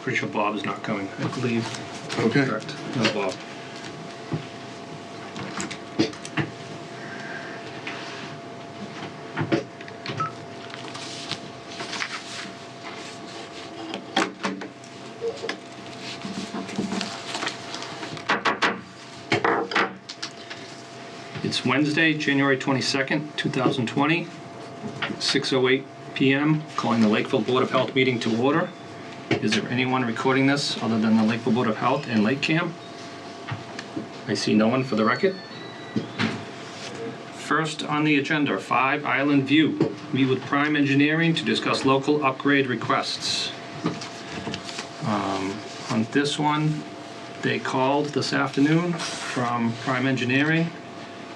Pretty sure Bob is not coming, I believe. Okay. Correct. No, Bob. It's Wednesday, January 22nd, 2020, 6:08 p.m. Calling the Lakeville Board of Health meeting to order. Is there anyone recording this other than the Lakeville Board of Health and LakeCAM? I see no one for the record. First on the agenda, 5 Island View. Meet with Prime Engineering to discuss local upgrade requests. On this one, they called this afternoon from Prime Engineering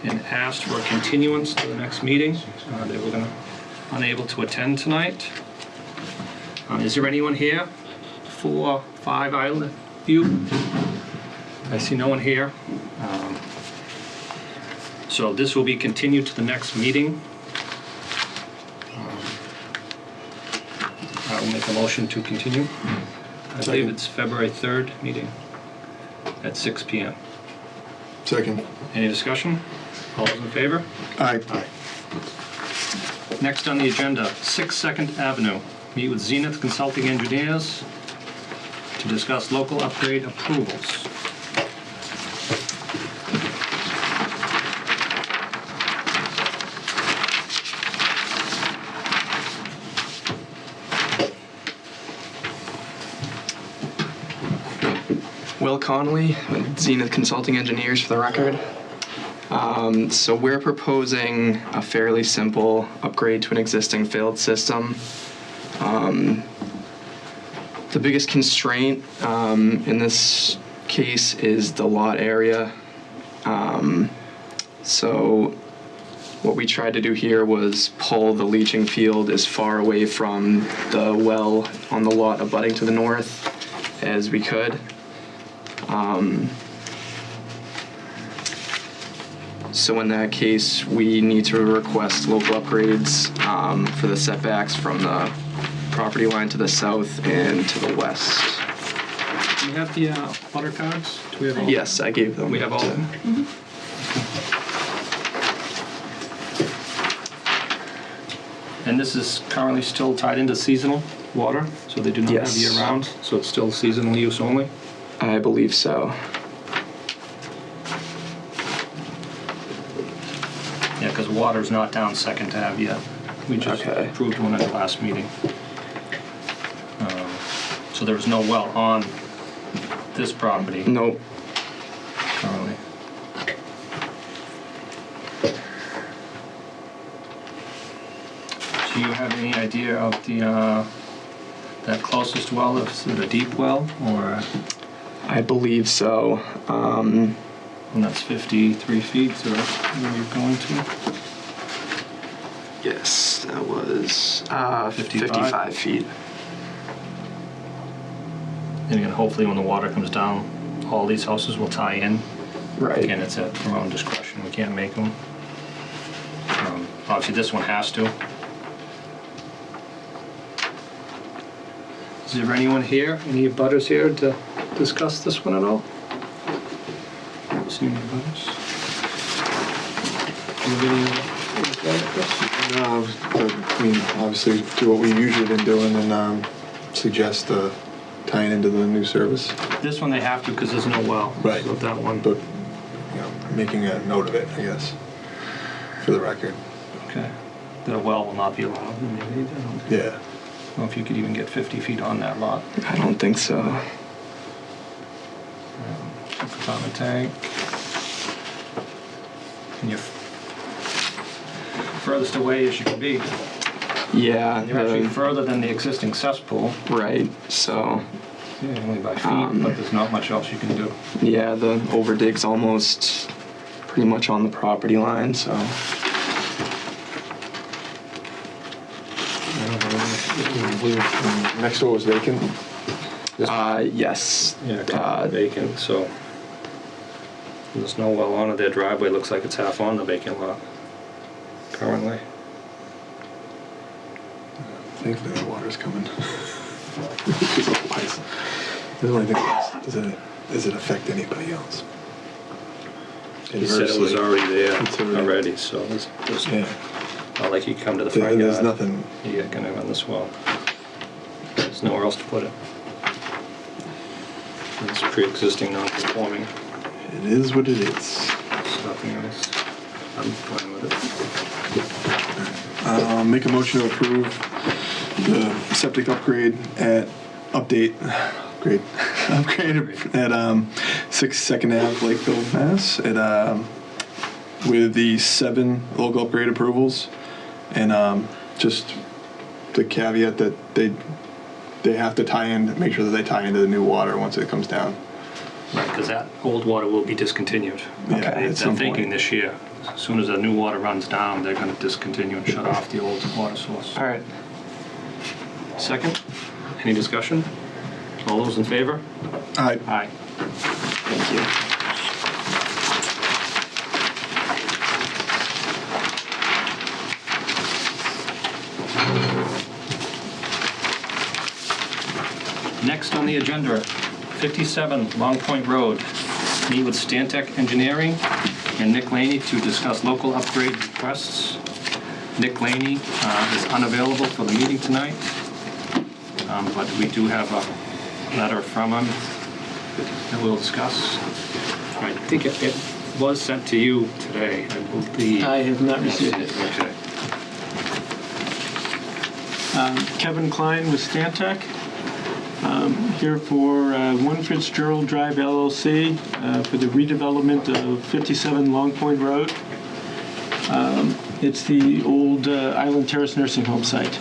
and asked for a continuance to the next meeting. They were unable to attend tonight. Is there anyone here for 5 Island View? I see no one here. So this will be continued to the next meeting. I will make a motion to continue. I believe it's February 3rd meeting at 6 p.m. Second. Any discussion? All those in favor? Aye. Next on the agenda, 6 2nd Avenue. Meet with Zenith Consulting Engineers to discuss local upgrade approvals. Will Connolly, with Zenith Consulting Engineers for the record. So we're proposing a fairly simple upgrade to an existing failed system. The biggest constraint in this case is the lot area. So what we tried to do here was pull the leaching field as far away from the well on the lot abutting to the north as we could. So in that case, we need to request local upgrades for the setbacks from the property line to the south and to the west. Do you have the water cards? Do we have all? Yes, I gave them. We have all of them? Mm-hmm. And this is currently still tied into seasonal water, so they do not have Yes. year-round, so it's still seasonal use only? I believe so. Yeah, because water's not down 2nd Ave yet. We just approved one at the last meeting. So there was no well on this property Nope. currently. Do you have any idea of the that closest well? Is it a deep well or? I believe so. And that's 53 feet, so that's where you're going to? Yes, that was 55? 55 feet. And again, hopefully when the water comes down, all these houses will tie in. Right. Again, it's at our own discretion. We can't make them. Obviously, this one has to. Is there anyone here, any abutters here to discuss this one at all? See any abutters? Do you have any Chris? No, I mean, obviously do what we've usually been doing and suggest tying into the new service. This one they have to because there's no well. Right. So that one. But, making a note of it, I guess, for the record. Okay. The well will not be allowed. Maybe. Yeah. I don't know if you could even get 50 feet on that lot. I don't think so. On the tank. And you're furthest away as you can be. Yeah. You're actually further than the existing cesspool. Right, so. Yeah, only by feet, but there's not much else you can do. Yeah, the overdig's almost pretty much on the property line, so. Next door was vacant. Yes. Yeah, vacant, so there's no well on it. Their driveway looks like it's half on the vacant lot currently. Thankfully, the water's coming. Otherwise, The only thing is, does it affect anybody else? He said it was Adversely. already there It's already- already, so there's Yeah. not like you come to the front yard. There's nothing. You're gonna run this well. There's nowhere else to put it. It's pre-existing, non-conforming. It is what it is. There's nothing else. I'm fine with it. Make a motion to approve the septic upgrade at upgrade at 6 Second Ave, Lakeville, Mass. With the 7 local upgrade approvals, and just the caveat that they have to tie in, make sure that they tie into the new water once it comes down. Right, because that old water will be discontinued. Yeah, They're at some thinking point. this year. As soon as the new water runs down, they're gonna discontinue and shut off the old water source. All right. Second, any discussion? All those in favor? Aye. Aye. Thank you. Next on the agenda, 57 Long Point Road. Meet with Stantec Engineering and Nick Laney to discuss local upgrade requests. Nick Laney is unavailable for the meeting tonight, but we do have a letter from him that we'll discuss. I think it was sent to you today, I believe. I have not received it. Okay. Kevin Klein with Stantec, here for 1 Fitzgerald Drive LLC for the redevelopment of 57 Long Point Road. It's the old Island Terrace Nursing Home site.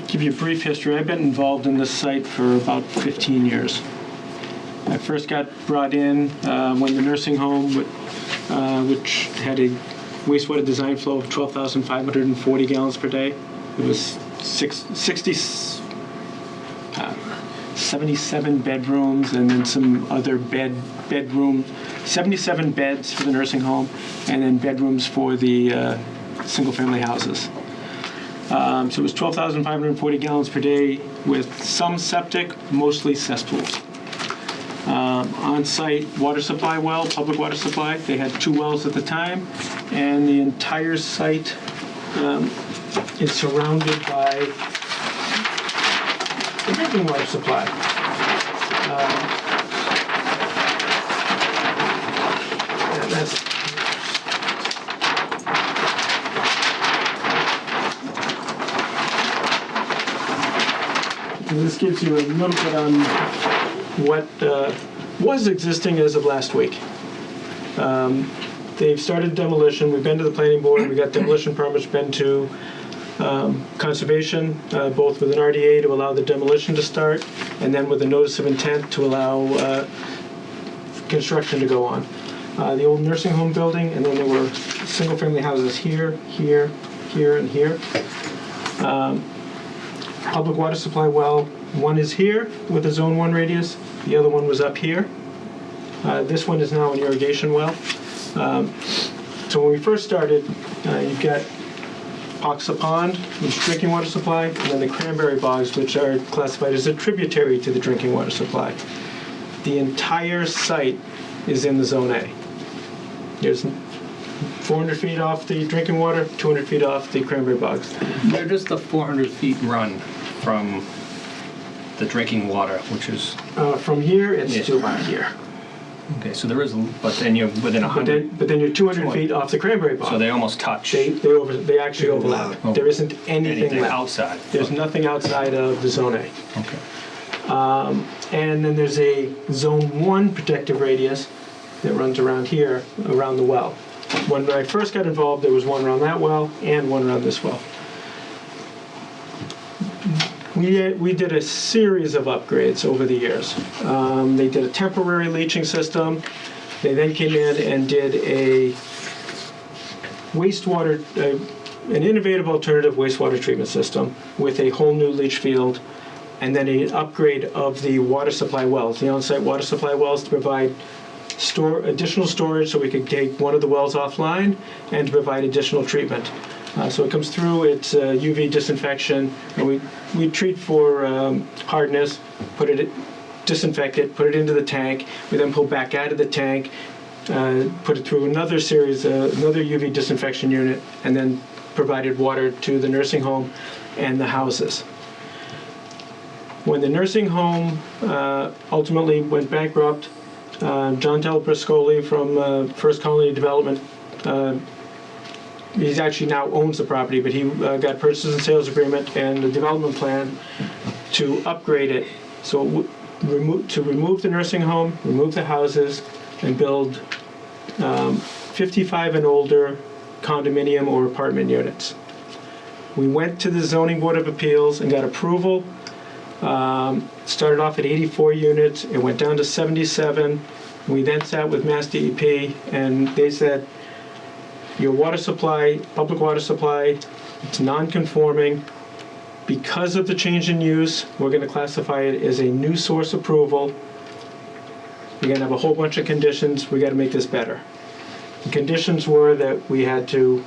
Give you a brief history. I've been involved in this site for about 15 years. I first got brought in when the nursing home, which had a wastewater design flow of 12,540 gallons per day. It was 77 bedrooms and then some other bedroom, 77 beds for the nursing home, and then bedrooms for the single-family houses. So it was 12,540 gallons per day with some septic, mostly cesspools. On-site water supply well, public water supply. They had 2 wells at the time, and the entire site is surrounded by the drinking water supply. And that's this gives you a little bit on what was existing as of last week. They've started demolition. We've been to the planning board. We got demolition permits, been to conservation, both with an RDA to allow the demolition to start, and then with a notice of intent to allow construction to go on. The old nursing home building, and then there were single-family houses here, here, here, and here. Public water supply well, one is here with a zone 1 radius. The other one was up here. This one is now an irrigation well. So when we first started, you've got Poxa Pond, which is drinking water supply, and then the cranberry bogs, which are classified as a tributary to the drinking water supply. The entire site is in the Zone A. There's 400 feet off the drinking water, 200 feet off the cranberry bogs. Where does the 400 feet run from the drinking water, which is, From here, it's Yes. to about here. okay, so there is, but then you're within 100, But then you're 200 feet off the cranberry bog. so they almost touch They actually overlap. Oh. There isn't anything anything left. outside. There's nothing outside of the Zone A. Okay. And then there's a Zone 1 protective radius that runs around here, around the well. When I first got involved, there was one around that well and one around this well. We did a series of upgrades over the years. They did a temporary leaching system. They then came in and did a wastewater, an innovative alternative wastewater treatment system with a whole new leach field, and then an upgrade of the water supply wells, the on-site water supply wells, to provide additional storage so we could take one of the wells offline and to provide additional treatment. So it comes through, it's UV disinfection, and we treat for hardness, disinfect it, put it into the tank. We then pull back out of the tank, put it through another series, another UV disinfection unit, and then provided water to the nursing home and the houses. When the nursing home ultimately went bankrupt, John Delbriscoli from First Colony Development, he actually now owns the property, but he got purchase and sales agreement and a development plan to upgrade it. So to remove the nursing home, remove the houses, and build 55 and older condominium or apartment units. We went to the Zoning Board of Appeals and got approval. Started off at 84 units. It went down to 77. We then sat with Mass DEP, and they said, your water supply, public water supply, it's non-conforming. Because of the change in use, we're going to classify it as a new source approval. We're going to have a whole bunch of conditions. We got to make this better. The conditions were that we had to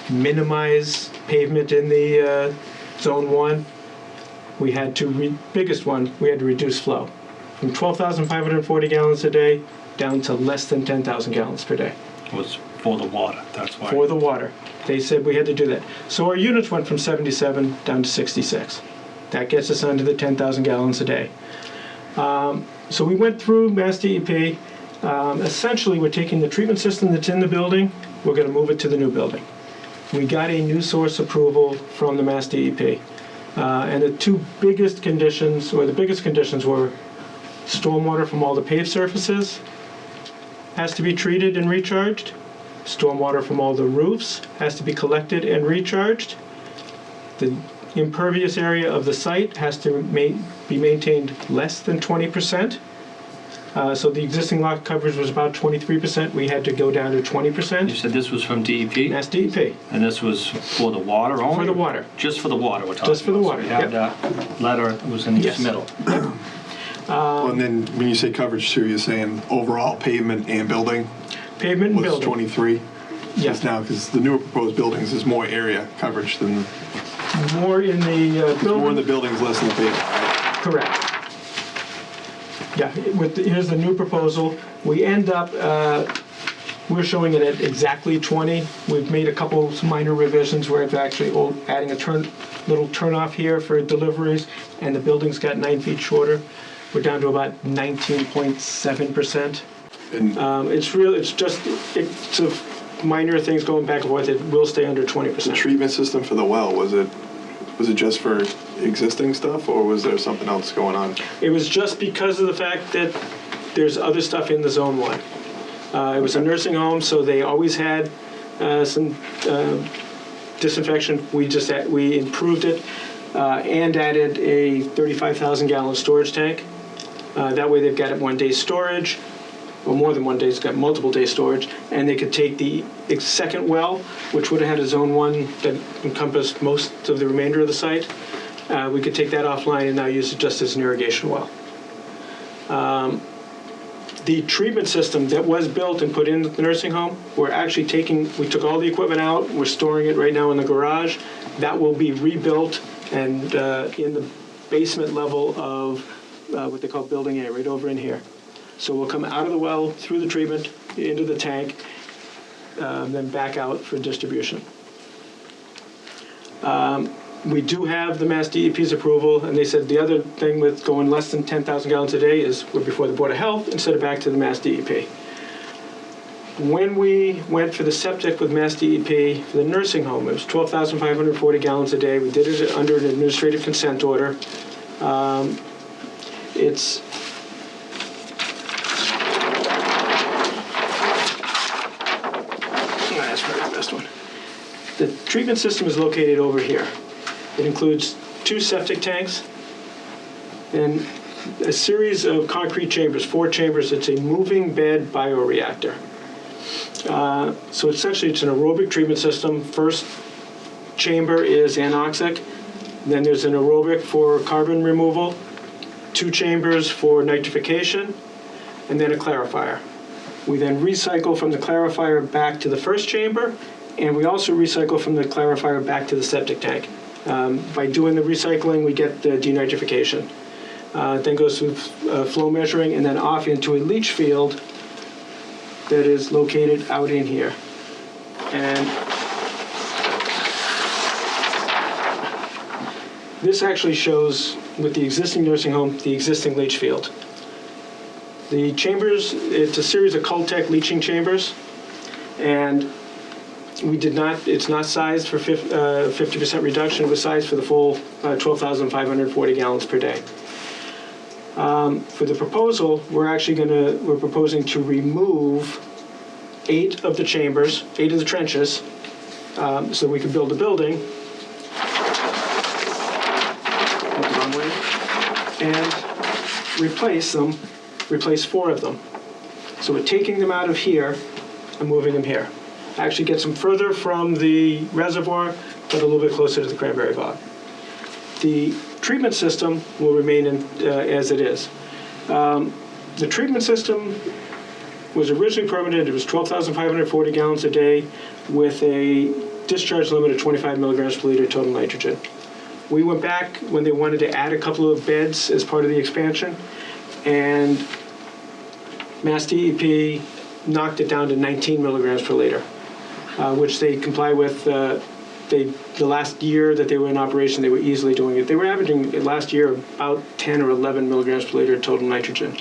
minimize pavement in the Zone 1. We had to, biggest one, we had to reduce flow from 12,540 gallons a day down to less than 10,000 gallons per day. It was for the water, that's why. For the water. They said we had to do that. So our units went from 77 down to 66. That gets us under the 10,000 gallons a day. So we went through Mass DEP. Essentially, we're taking the treatment system that's in the building, we're going to move it to the new building. We got a new source approval from the Mass DEP. And the two biggest conditions, or the biggest conditions were stormwater from all the paved surfaces has to be treated and recharged. Stormwater from all the roofs has to be collected and recharged. The impervious area of the site has to be maintained less than 20%. So the existing lot coverage was about 23%. We had to go down to 20%. You said this was from DEP? Mass DEP. And this was for the water only? For the water. Just for the water we're talking Just for the about. water, So we had that letter that was in the Yes. middle. Well, and then when you say coverage too, you're saying overall pavement and building Pavement and was building. 23? Yes. Now, because the newer proposed buildings is more area coverage than, More in the building. more in the buildings, less in the pavement, right? Correct. Yeah, here's the new proposal. We end up, we're showing it at exactly 20. We've made a couple of minor revisions where it's actually adding a little turnoff here for deliveries, and the building's got 9 feet shorter. We're down to about 19.7%. And It's a minor things going back and forth. It will stay under the 20%. treatment system for the well, was it just for existing stuff, or was there something else going on? It was just because of the fact that there's other stuff in the Zone 1. It was a nursing home, so they always had some disinfection. We improved it and added a 35,000 gallon storage tank. That way they've got it 1 day storage, or more than 1 day, it's got multiple day storage, and they could take the second well, which would have had a Zone 1 that encompassed most of the remainder of the site. We could take that offline and now use it just as an irrigation well. The treatment system that was built and put in the nursing home, we took all the equipment out, we're storing it right now in the garage. That will be rebuilt and in the basement level of what they call Building A, right over in here. So we'll come out of the well, through the treatment, into the tank, then back out for distribution. We do have the Mass DEP's approval, and they said the other thing with going less than 10,000 gallons a day is we're before the Board of Health instead of back to the Mass DEP. When we went for the septic with Mass DEP for the nursing home, it was 12,540 gallons a day. We did it under an administrative consent order. That's probably the best one. The treatment system is located over here. It includes 2 septic tanks and a series of concrete chambers, 4 chambers. It's a moving bed bioreactor. So essentially it's an aerobic treatment system. First chamber is anoxic. Then there's an aerobic for carbon removal, 2 chambers for nitrification, and then a clarifier. We then recycle from the clarifier back to the first chamber, And we also recycle from the clarifier back to the septic tank. By doing the recycling, we get the denitrification. It then goes through flow measuring and then off into a leach field that is located out in here. And this actually shows, with the existing nursing home, the existing leach field. The chambers, it's a series of Cultec leaching chambers, and it's not sized for 50% reduction. It was sized for the full 12,540 gallons per day. For the proposal, we're proposing to remove 8 of the chambers, 8 of the trenches, so we can build a building. And replace 4 of them. So we're taking them out of here and moving them here. Actually gets them further from the reservoir, but a little bit closer to the cranberry bog. The treatment system will remain as it is. The treatment system was originally permitted. It was 12,540 gallons a day with a discharge limit of 25 milligrams per liter total nitrogen. We went back when they wanted to add a couple of beds as part of the expansion, and Mass DEP knocked it down to 19 milligrams per liter, which they comply with. The last year that they were in operation, they were easily doing it. They were averaging last year about 10 or 11 milligrams per liter total nitrogen.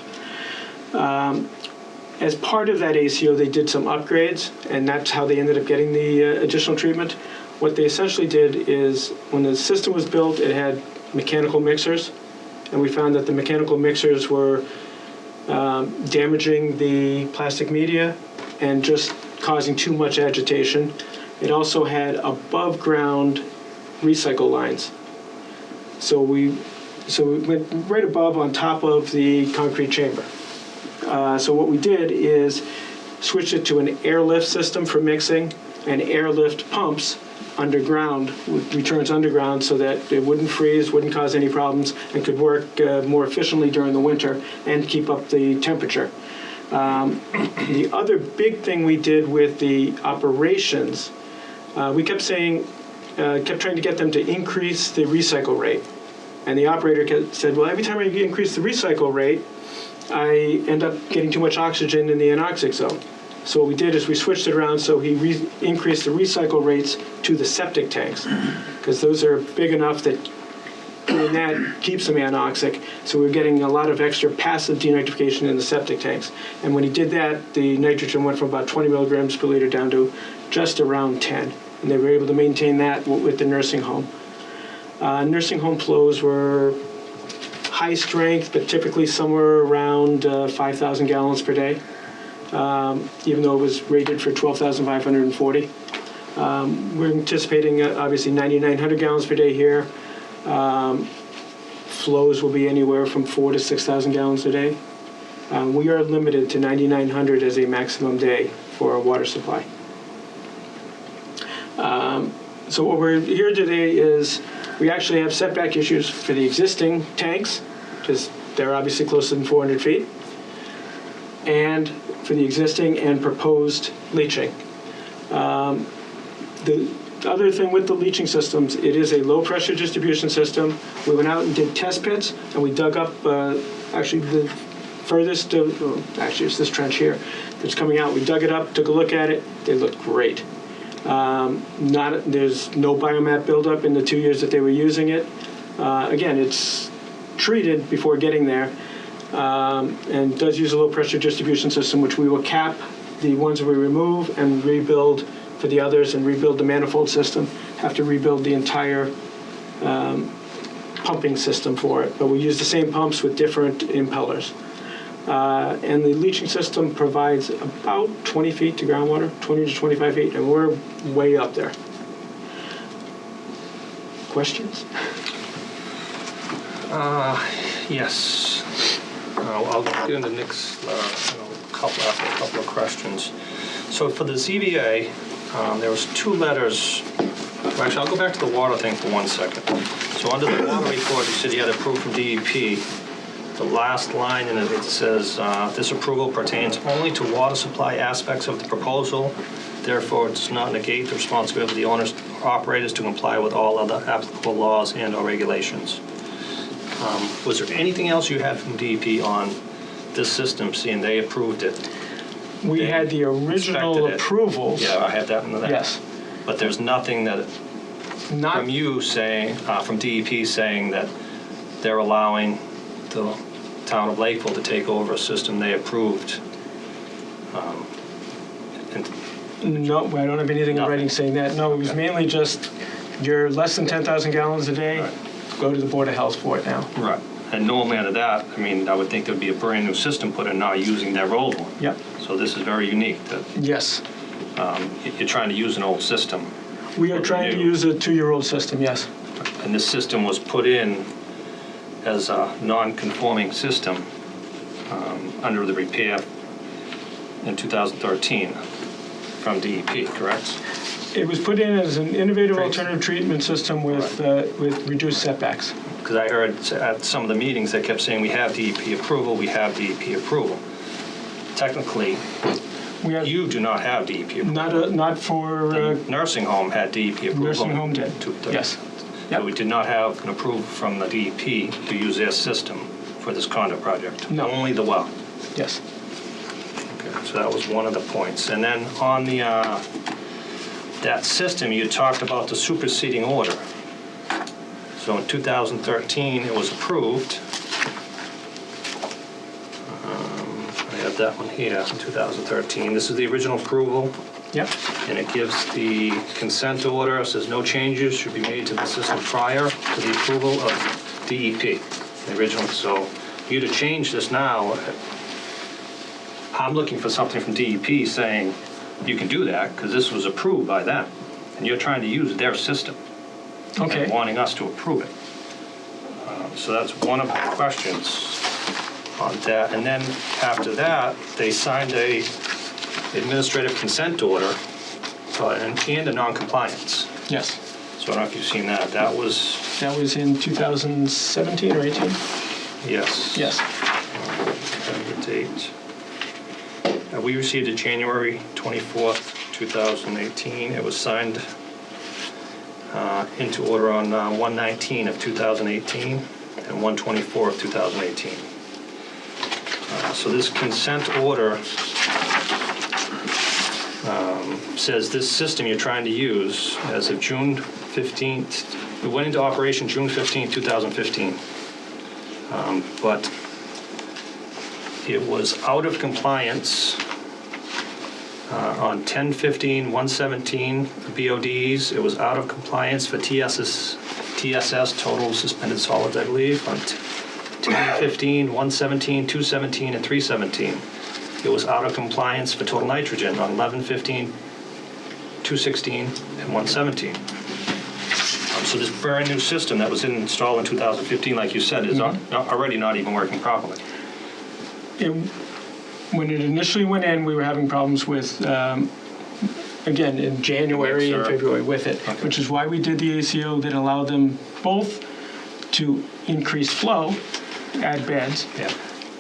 As part of that ACO, they did some upgrades, and that's how they ended up getting the additional treatment. What they essentially did is, when the system was built, it had mechanical mixers, and we found that the mechanical mixers were damaging the plastic media and just causing too much agitation. It also had above ground recycle lines. So we went right above on top of the concrete chamber. So what we did is switch it to an airlift system for mixing and airlift pumps underground, with returns underground, so that it wouldn't freeze, wouldn't cause any problems, and could work more efficiently during the winter and keep up the temperature. The other big thing we did with the operations, we kept trying to get them to increase the recycle rate. And the operator said, well, every time I increase the recycle rate, I end up getting too much oxygen in the anoxic zone. So what we did is we switched it around, so he increased the recycle rates to the septic tanks, because those are big enough that doing that keeps them anoxic. So we're getting a lot of extra passive denitrification in the septic tanks. And when he did that, the nitrogen went from about 20 milligrams per liter down to just around 10. And they were able to maintain that with the nursing home. Nursing home flows were high strength, but typically somewhere around 5,000 gallons per day. Even though it was rated for 12,540. We're anticipating, obviously, 9,900 gallons per day here. Flows will be anywhere from 4,000 to 6,000 gallons a day. We are limited to 9,900 as a maximum day for our water supply. So what we're here today is we actually have setback issues for the existing tanks, because they're obviously closer than 400 feet, and for the existing and proposed leaching. The other thing with the leaching systems, it is a low pressure distribution system. We went out and did test pits, and we dug up actually the furthest, actually it's this trench here that's coming out. We dug it up, took a look at it. They looked great. There's no biomat buildup in the 2 years that they were using it. Again, it's treated before getting there. And does use a low pressure distribution system, which we will cap the ones we remove and rebuild for the others, and rebuild the manifold system. Have to rebuild the entire pumping system for it, but we use the same pumps with different impellers. And the leaching system provides about 20 feet to groundwater, 20 to 25 feet, and we're way up there. Questions? Yes. I'll get into Nick's couple of questions. So for the ZBA, there was 2 letters. Actually, I'll go back to the water thing for 1 second. So under the water report, you said you had approval from DEP. The last line in it says, this approval pertains only to water supply aspects of the proposal Therefore, it does not negate the responsibility of the owners or operators to comply with all other applicable laws and/or regulations. Was there anything else you had from DEP on this system, seeing they approved it? We They had the original inspected it. approvals. Yeah, I had that in the. Yes. But there's nothing that, Not from you saying, from DEP saying that they're allowing the town of Lakeville to take over a system they approved. And No, I don't have anything in Nothing. writing saying that. No, it was Okay. mainly just, you're less than 10,000 gallons a day, Right. go to the Board of Health for it now. Right. And normally under that, I mean, I would think there'd be a brand new system put in now using their old one. Yep. So this is very unique that Yes. you're trying to use an old system. We are trying to New. use a 2-year-old system, yes. And this system was put in as a non-conforming system under the repair in 2013 from DEP, correct? It was put in as an innovative Great. alternative treatment system with reduced setbacks. Because I heard at some of the meetings, they kept saying, we have DEP approval, we have DEP approval. Technically, We have, you do not have DEP approval. not for The nursing home had DEP approval. nursing home did. So Yes. Yep. we did not have an approval from the DEP to use their system for this condo project. No. Only the well. Yes. Okay, so that was one of the points. And then on the that system, you talked about the superseding order. So in 2013, it was approved. I have that one here, in 2013. This is the original approval, Yep. and it gives the consent order. It says no changes should be made to the system prior to the approval of DEP. The original, so you to change this now, I'm looking for something from DEP saying you can do that because this was approved by them. And you're trying to use their system Okay. and wanting us to approve it. So that's one of the questions on that. And then after that, they signed a administrative consent order and a non-compliance. Yes. So I don't know if you've seen that. That was, That was in 2017 or 18? yes. Yes. The date. We received it January 24th, 2018. It was signed into order on 1/19 of 2018 and 1/24 of 2018. So this consent order says this system you're trying to use as of June 15th, it went into operation June 15th, 2015. But it was out of compliance on 10/15/117 BODs. It was out of compliance for TSS, total suspended solids, I believe, on 10/15/117, 217, and 317. It was out of compliance for total nitrogen on 11/15, 216, and 117. So this brand new system that was installed in 2015, like you said, is already not even working properly. When it initially went in, we were having problems with, again, in January and Mixer. February with it, Okay. which is why we did the ACO that allowed them both to increase flow, add beds, Yeah.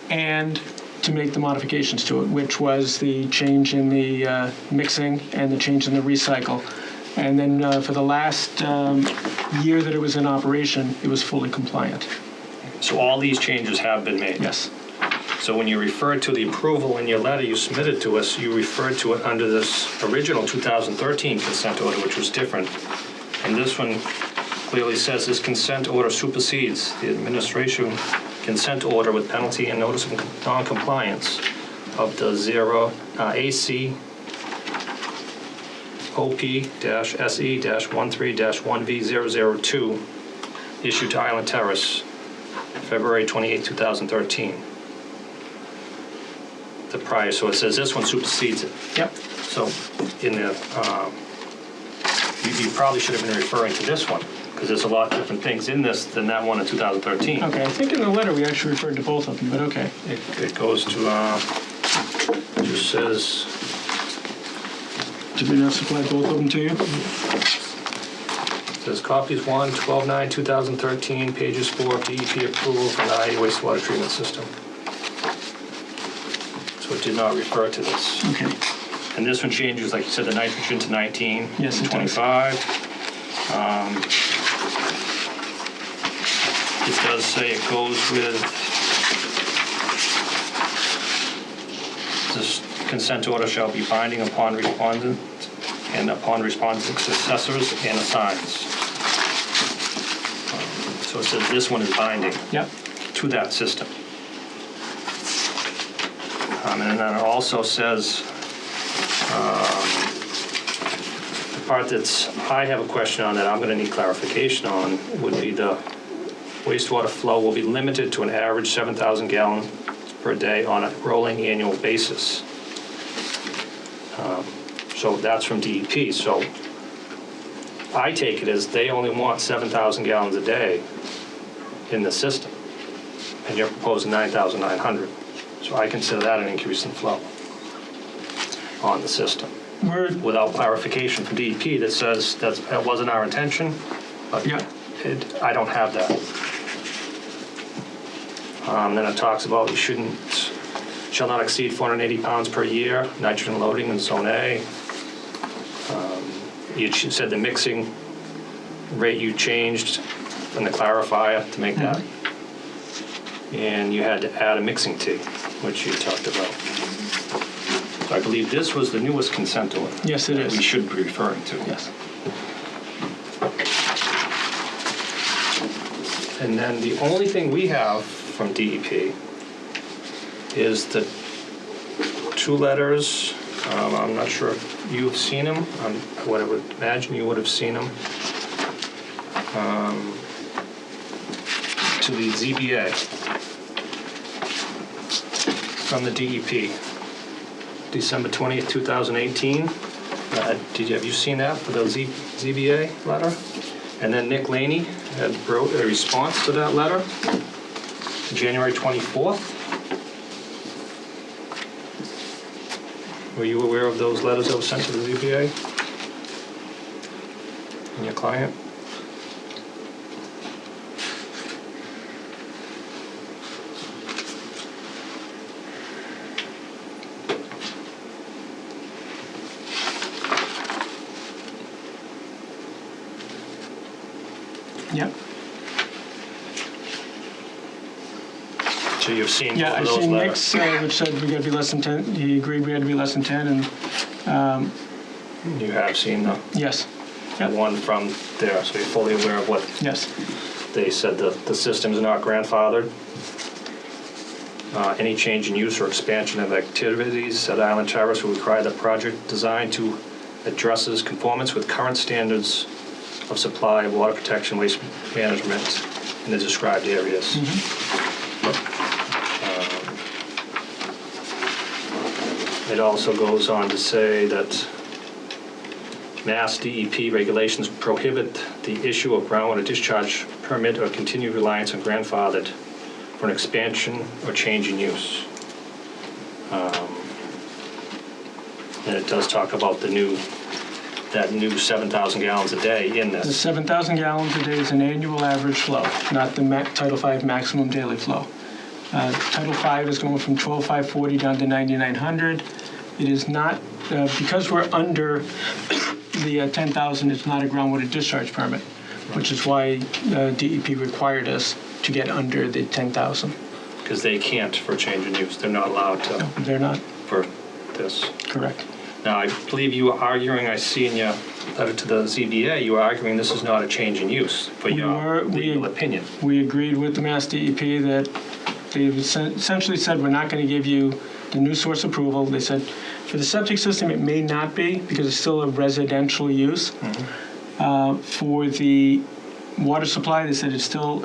and to make the modifications to it, which was the change in the mixing and the change in the recycle. And then for the last year that it was in operation, it was fully compliant. So all these changes have been made? Yes. So when you referred to the approval in your letter you submitted to us, you referred to it under this original 2013 consent order, which was different. And this one clearly says this consent order supersedes the administration consent order with penalty and notice of non-compliance of the AC OP-SE-13-1V002 issued to Island Terrace, February 28, 2013. The prior, so it says this one supersedes it. Yep. So in the, you probably should have been referring to this one, because there's a lot of different things in this than that one in 2013. Okay, I think in the letter we actually referred to both of them, but okay. It goes to, it just says, Did we not supply both of them to you? it says copies 1, 12/9/2013, pages 4 of DEP approval for the IE wastewater treatment system. So it did not refer to this. Okay. And this one changes, like you said, the nitrogen to 19 Yes, and it does. 25. It does say it goes with this consent order shall be binding upon respondent and upon respondent's successors and assigns. So it says this one is binding Yep. to that system. And then it also says, the part that's, I have a question on that I'm gonna need clarification on, would be the wastewater flow will be limited to an average 7,000 gallons per day on a rolling annual basis. So that's from DEP, so I take it as they only want 7,000 gallons a day in the system, and you're proposing 9,900. So I consider that an increase in flow on the system. Without clarification from DEP that says that wasn't our intention, but Yeah. I don't have that. Then it talks about you shall not exceed 480 pounds per year, nitrogen loading in Zone A. You said the mixing rate you changed in the clarifier to make that. And you had to add a mixing T, which you talked about. So I believe this was the newest consent order. Yes, it is. We should be referring to. Yes. And then the only thing we have from DEP is the two letters. I'm not sure if you've seen them. I would imagine you would have seen them. To the ZBA from the DEP, December 20th, 2018. Have you seen that for the ZBA letter? And then Nick Laney had wrote a response to that letter, January 24th. Were you aware of those letters that were sent to the ZBA? And your client? Yep. So you've seen Yeah, both I of those seen letters? Nick's, which said we gotta be less than 10. He agreed we had to be less than 10, and You have seen the yes. Yep. one from there, so you're fully aware of what Yes. they said. The system is not grandfathered. Any change in use or expansion of activities at Island Terrace will require the project design to addresses conformance with current standards of supply of water protection, waste management in the described areas. It also goes on to say that Mass DEP regulations prohibit the issue of groundwater discharge permit or continued reliance on grandfathered for an expansion or change in use. And it does talk about that new 7,000 gallons a day in The this. 7,000 gallons a day is an annual average flow, not the Title V maximum daily flow. Title V is going from 12,540 down to 9,900. It is not, because we're under the 10,000, it's not a groundwater discharge permit, which is why DEP required us to get under the 10,000. Because they can't for change in use. They're not allowed to They're not for this. correct. Now, I believe you were arguing, I see in your letter to the ZBA, you were arguing this is not a change in use for your legal opinion. We agreed with the Mass DEP that they essentially said, we're not going to give you the new source approval. They said, for the septic system, it may not be because it's still a residential use. For the water supply, they said it's still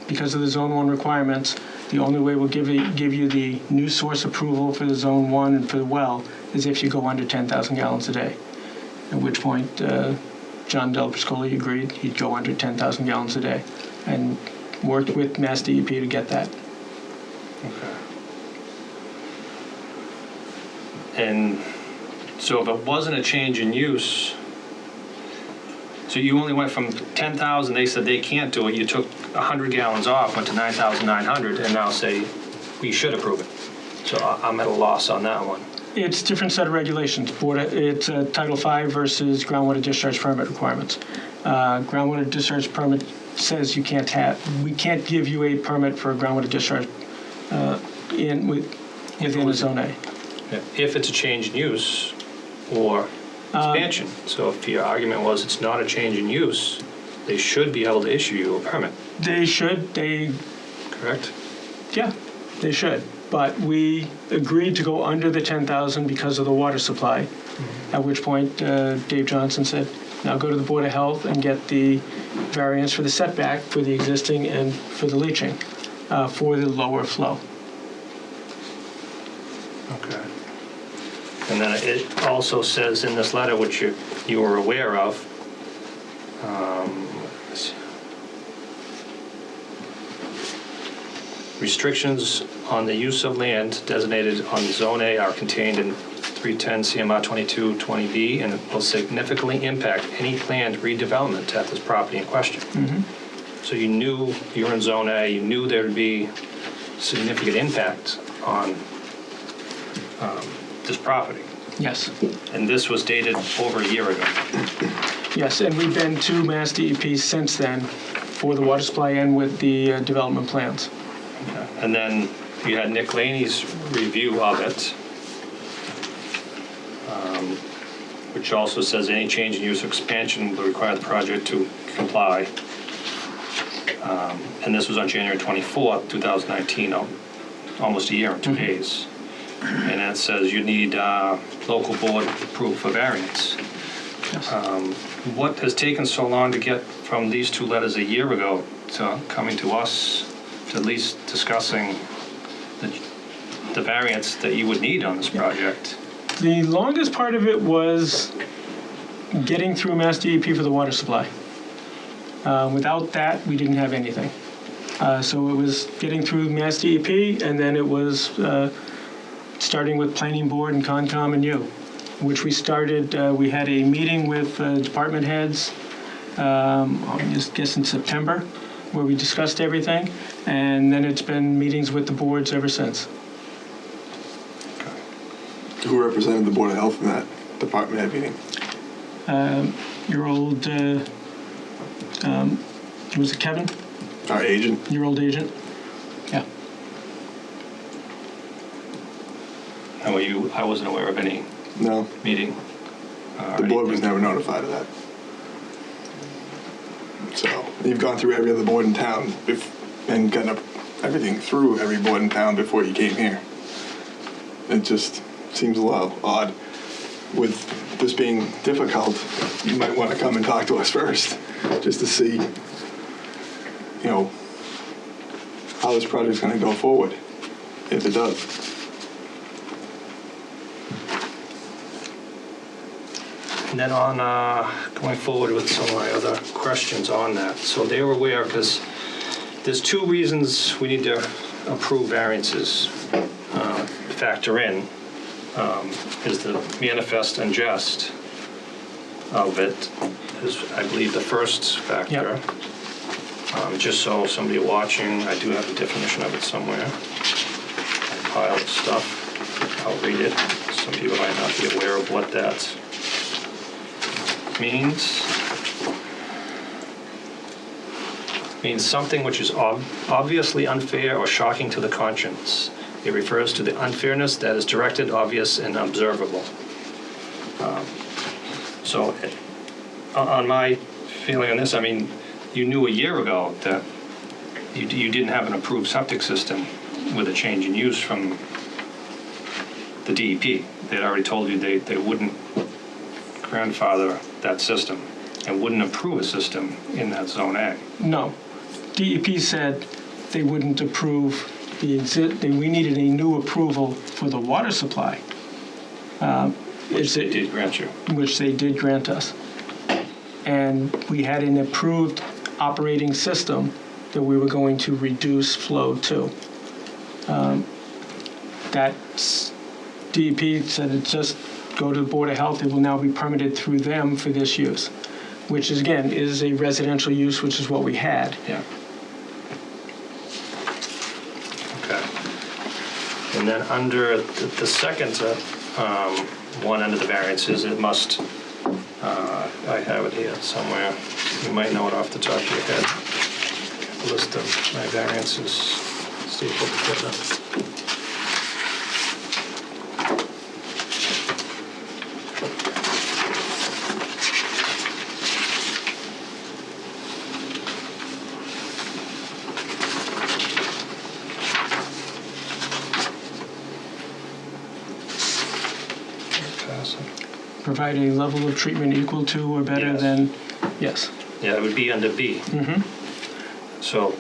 because of the Zone 1 requirements, the only way we'll give you the new source approval for the Zone 1 and for the well is if you go under 10,000 gallons a day. At which point, John Del Pascoli agreed he'd go under 10,000 gallons a day and worked with Mass DEP to get that. Okay. And so if it wasn't a change in use, so you only went from 10,000, they said they can't do it, you took 100 gallons off, went to 9,900, and now say we should approve it. So I'm at a loss on that one. It's different set of regulations. It's Title V versus groundwater discharge permit requirements. Groundwater discharge permit says we can't give you a permit for a groundwater discharge within a Zone A. If it's a change in use or expansion. So if your argument was it's not a change in use, they should be able to issue you a permit, They should. correct? Yeah, they should. But we agreed to go under the 10,000 because of the water supply. At which point, Dave Johnson said, "Now go to the Board of Health and get the variance for the setback for the existing and for the leaching for the lower flow." Okay. And then it also says in this letter, which you were aware of, let's see. Restrictions on the use of land designated on Zone A are contained in 310 CMR 2220B and will significantly impact any planned redevelopment at this property in question. So you knew you were in Zone A, you knew there would be significant impact on this property. Yes. And this was dated over a year ago. Yes, and we've been to Mass DEP since then for the water supply and with the development plans. And then you had Nick Laney's review of it, which also says any change in use or expansion will require the project to comply. And this was on January 24th, 2019, almost a year and 2 days. And it says you need local board approval for variance. Yes. What has taken so long to get from these two letters a year ago to coming to us, to at least discussing the variance that you would need on this project? The longest part of it was getting through Mass DEP for the water supply. Without that, we didn't have anything. So it was getting through Mass DEP, and then it was starting with Planning Board and Concom and you, which we started. We had a meeting with department heads, I guess in September, where we discussed everything, and then it's been meetings with the boards ever since. Who represented the Board of Health in that department head meeting? Your old, was it Kevin? Our agent? Your old agent? Yeah. How are you? I wasn't aware of any No. meeting. The board was never notified of that. So you've gone through every other board in town and gotten everything through every board in town before you came here. It just seems a little odd. With this being difficult, you might want to come and talk to us first, just to see, you know, how this project's going to go forward, if it does. And then on going forward with some of my other questions on that. So they were aware, because there's two reasons we need to approve variances, factor in, is the manifest and just of it is, I believe, the first factor. Yep. Just so somebody watching, I do have a definition of it somewhere. A pile of stuff. I'll read it. Some people might not be aware of what that means. Means something which is obviously unfair or shocking to the conscience. It refers to the unfairness that is directed, obvious, and observable. So on my feeling on this, I mean, you knew a year ago that you didn't have an approved septic system with a change in use from the DEP. They'd already told you they wouldn't grandfather that system and wouldn't approve a system in that Zone A. No. DEP said they wouldn't approve we needed a new approval for the water supply. Which they did grant you. Which they did grant us. And we had an approved operating system that we were going to reduce flow to. That DEP said it just go to the Board of Health. It will now be permitted through them for this use, which is, again, is a residential use, which is what we had. Yeah. Okay. And then under the second one under the variances, it must, I have it here somewhere. You might know it off the top of your head. List of my variances. See if we can get that. Provide a level of treatment equal to or better Yes. than, yes. Yeah, it would be under B. So,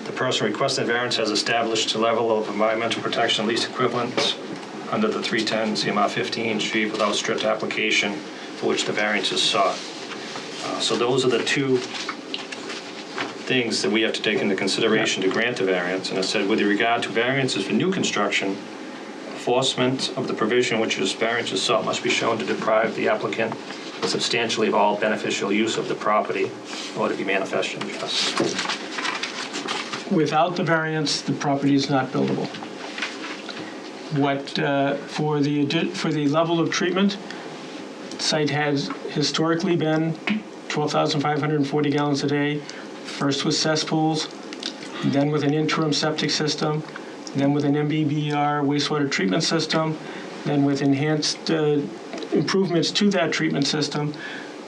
the person requesting variance has established a level of environmental protection least equivalent under the 310 CMR 15 street without strict application for which the variance is sought. So those are the two things that we have to take into consideration to grant the variance. And I said, with regard to variances for new construction, enforcement of the provision which is variance is sought must be shown to deprive the applicant substantially of all beneficial use of the property or to be manifest unjust. Without the variance, the property is not buildable. What, for the level of treatment, site has historically been 12,540 gallons a day, first with cesspools, then with an interim septic system, then with an MBBR wastewater treatment system, then with enhanced improvements to that treatment system.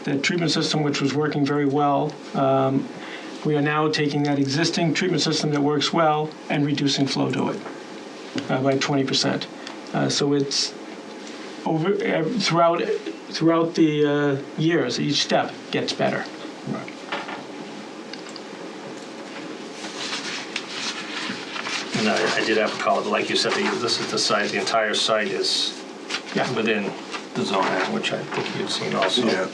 The treatment system, which was working very well, we are now taking that existing treatment system that works well and reducing flow to it by 20%. So it's over throughout the years, each step gets better. And I did have to call it, like you said, this is the site, the entire site is within the zone, which I think you've seen also. Yeah.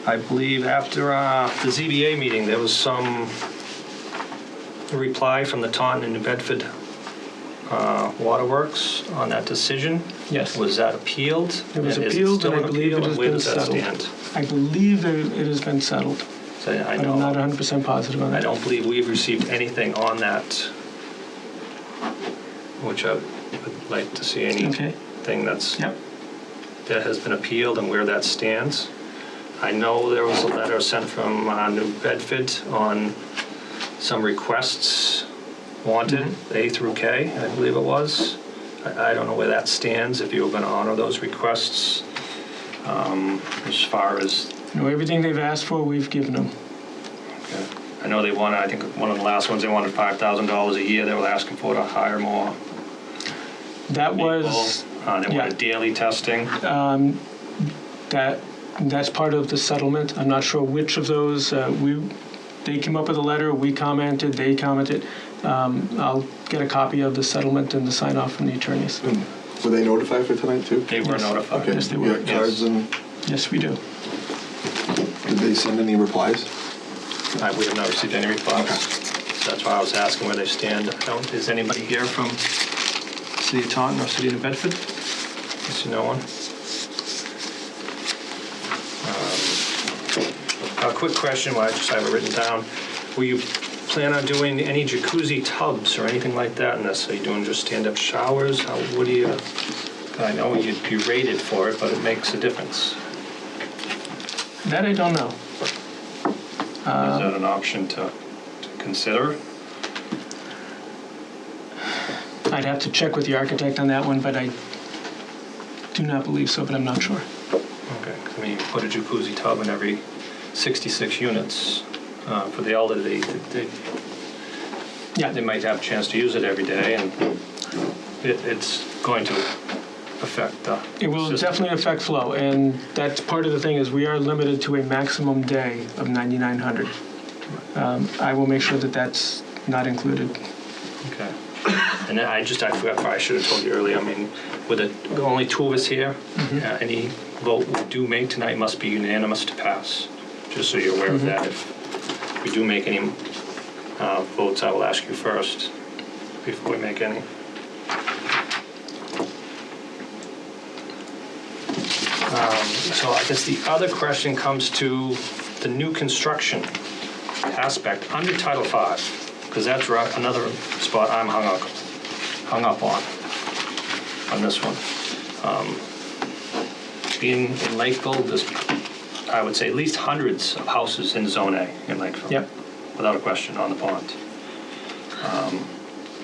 I believe after the ZBA meeting, there was some reply from the Taunton and New Bedford Waterworks on that decision. Yes. Was that appealed? It was And is appealed, still and I an believe appeal, it has and where been does that settled. stand? I believe that it has been settled, So I but I'm not know, 100% positive on I that. don't believe we've received anything on that, which I would like to see Okay. anything that's Yep. that has been appealed and where that stands. I know there was a letter sent from New Bedford on some requests wanted, A through K, I believe it was. I don't know where that stands, if you were going to honor those requests, as far as, You know, everything they've asked for, we've given them. I know they wanted, I think one of the last ones, they wanted $5,000 a year, they were asking for to hire more That people. was, They yeah. wanted daily testing. that's part of the settlement. I'm not sure which of those. They came up with a letter, we commented, they commented. I'll get a copy of the settlement and the sign off from the attorneys. Were they notified for tonight too? They were Yes. notified. Okay. Yes, they You were. got cards and Yes, we do. did they send any replies? We have not received any replies. So that's why I was asking where they stand. Is anybody here from City of Taunton or City of New Bedford? I see no one. A quick question, well, I just have it written down. Will you plan on doing any jacuzzi tubs or anything like that in this? Are you doing just stand-up showers? What do you, I know you rated for it, but it makes a difference. That I don't know. Is that an option to consider? I'd have to check with the architect on that one, but I do not believe so, but I'm not sure. Okay, I mean, you put a jacuzzi tub in every 66 units for the elderly. They might have a chance to use it every day, and it's going to affect the It will system. definitely affect flow, and that's part of the thing is we are limited to a maximum day of 9,900. I will make sure that that's not included. Okay. And then I forgot, I should have told you earlier, I mean, with only two of us here, any vote we do make tonight must be unanimous to pass, just so you're aware of that. If we do make any votes, I will ask you first before we make any. So I guess the other question comes to the new construction. aspect under Title V, because that's another spot I'm hung up on this one. Being in Lakeville, there's, I would say, at least hundreds of houses in Zone A in Lakeville. Yep. Without a question, on the pond.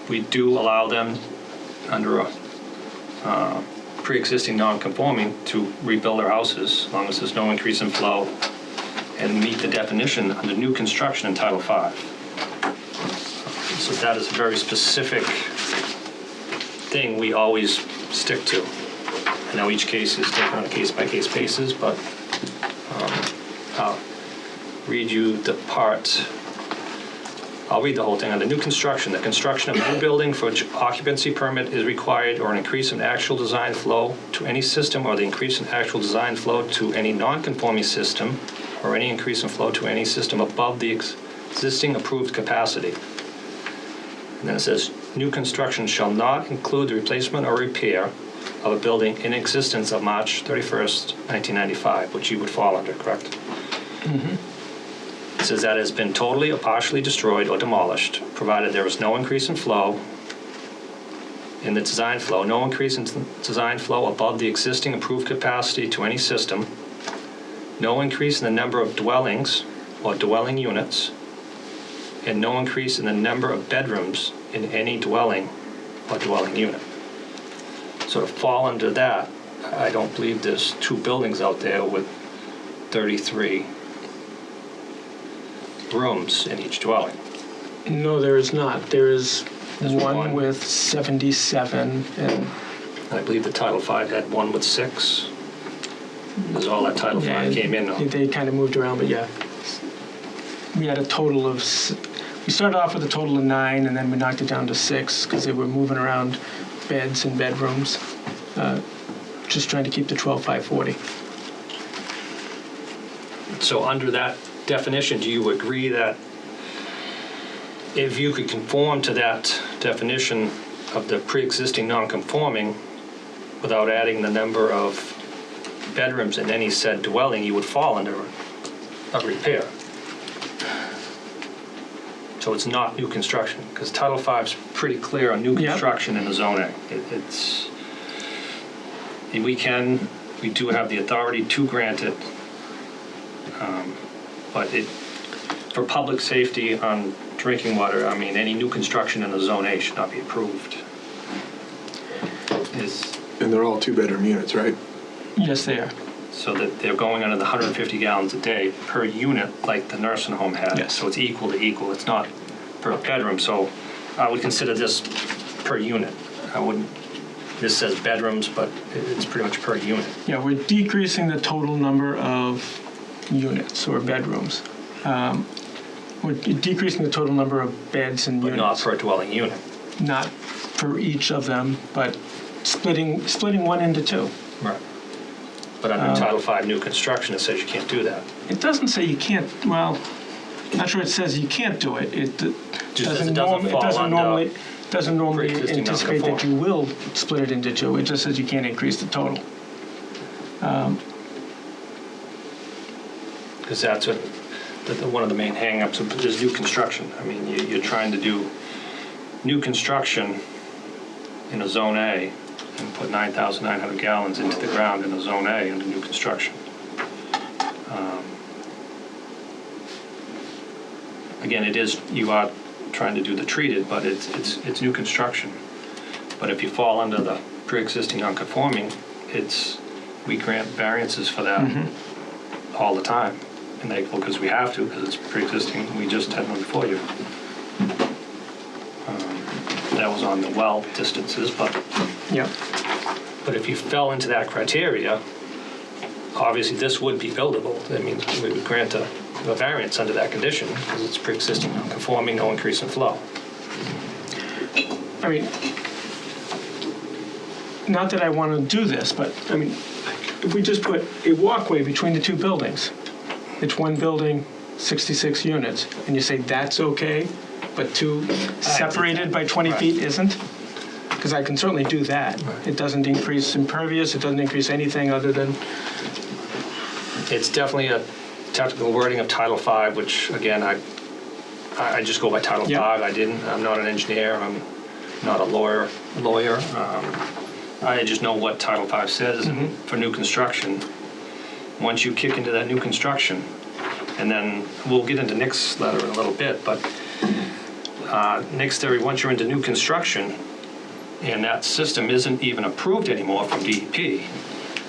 We do allow them under a pre-existing non-conforming to rebuild their houses as long as there's no increase in flow and meet the definition under new construction in Title V. So that is a very specific thing we always stick to. I know each case is different on a case-by-case basis, but I'll read you the part. I'll read the whole thing. Under new construction, the construction of a new building for which occupancy permit is required, or an increase in actual design flow to any system, or the increase in actual design flow to any non-conforming system, or any increase in flow to any system above the existing approved capacity. And then it says, new construction shall not include the replacement or repair of a building in existence of March 31st, 1995, which you would fall under, correct? Mm-hmm. It says that has been totally or partially destroyed or demolished, provided there is no increase in flow in the design flow, no increase in design flow above the existing approved capacity to any system, no increase in the number of dwellings or dwelling units, and no increase in the number of bedrooms in any dwelling or dwelling unit. So to fall under that, I don't believe there's two buildings out there with 33 rooms in each dwelling. No, there is not. There is There's one one. with 77, and I believe the Title V had one with 6. Because all that Title V came in on. they kind of moved around, but yeah. We had a total of, we started off with a total of 9, and then we knocked it down to 6 because they were moving around beds and bedrooms, just trying to keep the 12,540. So under that definition, do you agree that if you could conform to that definition of the pre-existing non-conforming without adding the number of bedrooms in any said dwelling, you would fall under a repair? So it's not new construction, because Title V is pretty clear on new Yep. construction in the Zone A. And we do have the authority to grant it, but for public safety on drinking water, I mean, any new construction in the Zone A should not be approved. And they're all 2-bedroom units, right? Yes, they are. So that they're going under the 150 gallons a day per unit, like the nursing home had. Yes. So it's equal to equal. It's not per bedroom. So I would consider this per unit. I wouldn't. This says bedrooms, but it's pretty much per unit. Yeah, we're decreasing the total number of units or bedrooms. We're decreasing the total number of beds and But units. not per dwelling unit. Not for each of them, but splitting one into 2. Right. But under Title V new construction, it says you can't do that. It doesn't say you can't. Well, I'm not sure it says you can't do it. It Just says it doesn't fall under doesn't normally pre-existing anticipate that you will split it into 2. It just says you can't increase the total. Because that's one of the main hang-ups is new construction. I mean, you're trying to do new construction in a Zone A and put 9,900 gallons into the ground in a Zone A under new construction. Again, you are trying to do the treated, but it's new construction. But if you fall under the pre-existing non-conforming, we grant variances for that all the time. And because we have to, because it's pre-existing, we just had one before you. That was on the well distances, but Yep. if you fell into that criteria, obviously this would be buildable. That means we would grant a variance under that condition because it's pre-existing non-conforming, no increase in flow. I mean, not that I want to do this, but I mean, if we just put a walkway between the 2 buildings, it's one building, 66 units, and you say that's okay, but 2 separated by 20 feet isn't? Because I can certainly do that. It doesn't increase impervious, it doesn't increase anything other than, It's definitely a technical wording of Title V, which again, I just go by Title V. Yeah. I'm not an engineer. I'm not a lawyer. I just know what Title V says for new construction. Once you kick into that new construction, and then we'll get into Nick's letter in a little bit, but Nick's theory, once you're into new construction, and that system isn't even approved anymore from DEP,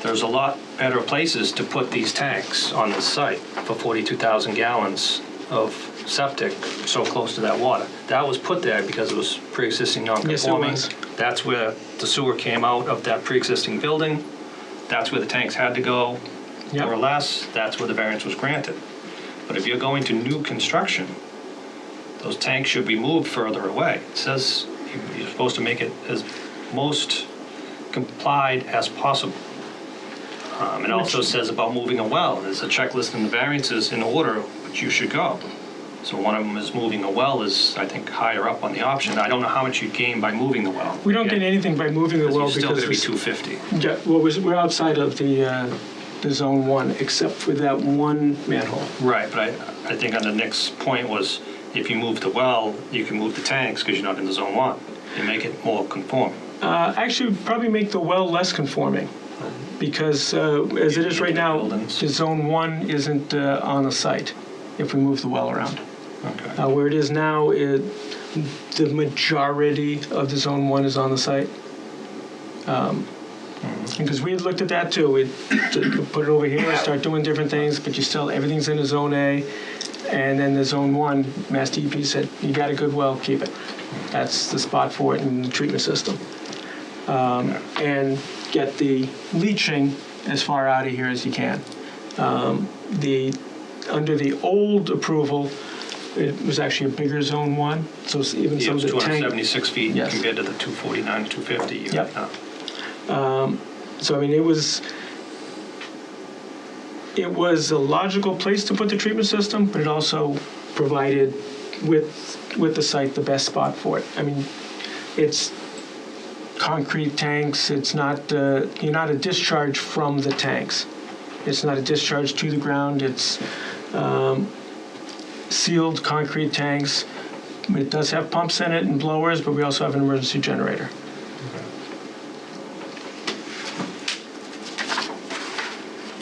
there's a lot better places to put these tanks on this site for 42,000 gallons of septic so close to that water. That was put there because it was pre-existing non-conforming. Yes, it was. That's where the sewer came out of that pre-existing building. That's where the tanks had to go, Yep. more or less. That's where the variance was granted. But if you're going to new construction, those tanks should be moved further away. It says you're supposed to make it as most complied as possible. It also says about moving a well. There's a checklist in the variances in order which you should go. So one of them is moving a well is, I think, higher up on the option. I don't know how much you gain by moving the well. We don't get anything by moving the well You're still because going to be 250. yeah, well, we're outside of the zone 1, except for that one manhole. Right, but I think on the next point was if you move the well, you can move the tanks because you're not in the zone 1. You make it more conforming. Actually, probably make the well less conforming, because as it is right now, Buildings. the zone 1 isn't on the site if we move the well around. Okay. Where it is now, the majority of the zone 1 is on the site. Because we had looked at that too. We'd put it over here, start doing different things, but you still, everything's in the zone A. And then the zone 1, Mass DEP said, you got a good well, keep it. That's the spot for it in the treatment system. And get the leaching as far out of here as you can. Under the old approval, it was actually a bigger zone 1. So even Yeah, some it of was the tank. 276 feet Yes. compared to the 249 to 250. you Yep. have now. So I mean, it was a logical place to put the treatment system, but it also provided with the site the best spot for it. I mean, it's concrete tanks. It's not you're not a discharge from the tanks. It's not a discharge to the ground. It's sealed concrete tanks. It does have pumps in it and blowers, but we also have an emergency generator.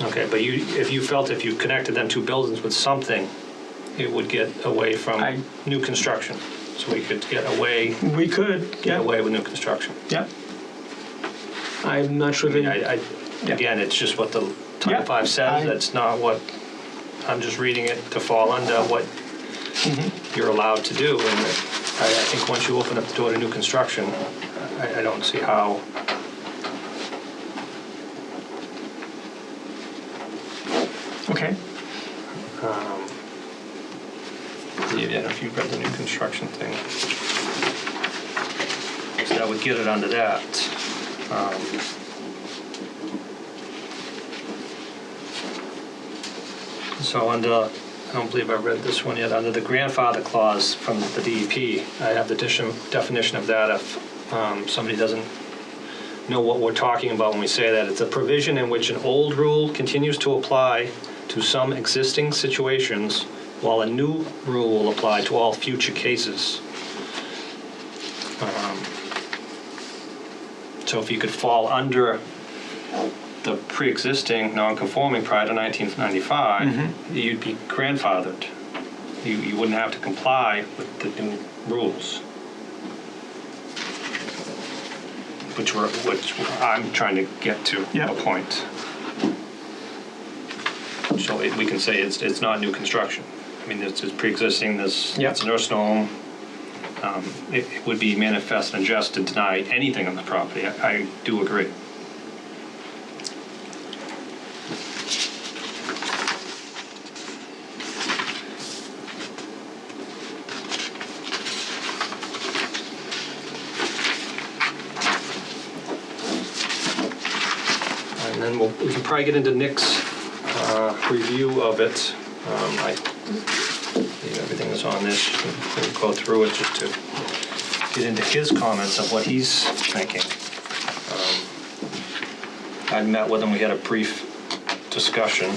Okay, but if you felt if you connected them two buildings with something, it would get away from new construction. So we could get away We could, yeah. with new construction. Yep. I'm not sure I mean, they. again, it's just what the Title Yeah, V says. That's not what, I'm just reading it to fall under what you're allowed to do. And I think once you open up the door to new construction, I don't see how. Okay. Yeah, if you've read the new construction thing. So that would get it under that. So under, I don't believe I read this one yet, under the grandfather clause from the DEP, I have the definition of that if somebody doesn't know what we're talking about when we say that. It's a provision in which an old rule continues to apply to some existing situations while a new rule will apply to all future cases. So if you could fall under the pre-existing non-conforming prior to 1995, you'd be grandfathered. You wouldn't have to comply with the new rules. Which I'm trying to get to Yep. a point. So we can say it's not new construction. I mean, it's pre-existing, it's a nursing home. It would be manifest and unjust to deny anything on the property. I do agree. And then we can probably get into Nick's review of it. I believe everything is on this. We'll go through it just to get into his comments of what he's thinking. I met with him. We had a brief discussion.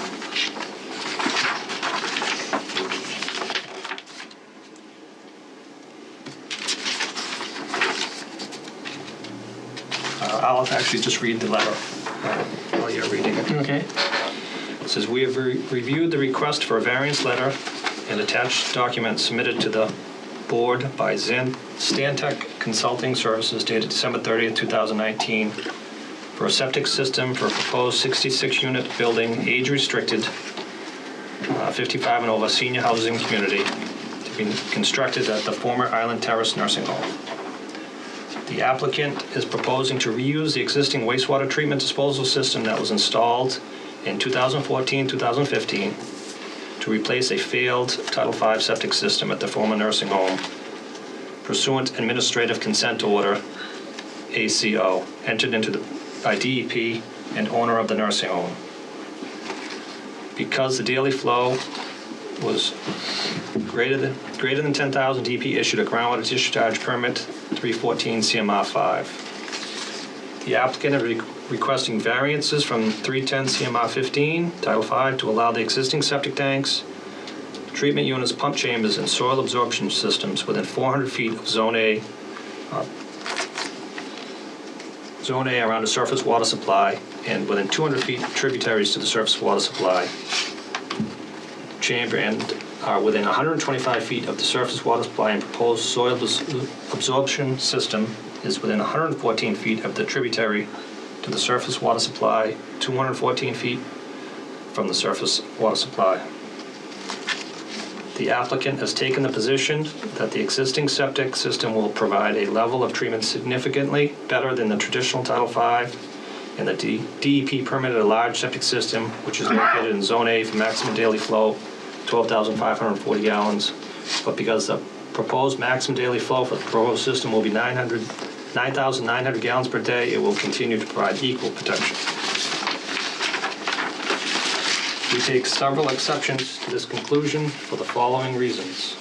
I'll actually just read the letter while you're reading it. Okay. It says, "We have reviewed the request for a variance letter and attached documents submitted to the board by Stantec Consulting Services dated December 30th, 2019 for a septic system for a proposed 66-unit building, age-restricted, 55 and over senior housing community to be constructed at the former Island Terrace Nursing Home. The applicant is proposing to reuse the existing wastewater treatment disposal system that was installed in 2014-2015 to replace a failed Title V septic system at the former nursing home pursuant administrative consent order ACO entered into by DEP and owner of the nursing home. Because the daily flow was greater than 10,000, DEP issued a groundwater discharge permit 314 CMR 5. The applicant is requesting variances from 310 CMR 15, Title V, to allow the existing septic tanks, treatment units, pump chambers, and soil absorption systems within 400 feet of Zone A around the surface water supply and within 200 feet of tributaries to the surface water supply chamber and are within 125 feet of the surface water supply, and proposed soil absorption system is within 114 feet of the tributary to the surface water supply, 214 feet from the surface water supply. The applicant has taken the position that the existing septic system will provide a level of treatment significantly better than the traditional Title V, and the DEP permitted a large septic system which is located in Zone A for maximum daily flow, 12,540 gallons. But because the proposed maximum daily flow for the proposed system will be 9,900 gallons per day, it will continue to provide equal protection. We take several exceptions to this conclusion for the following reasons.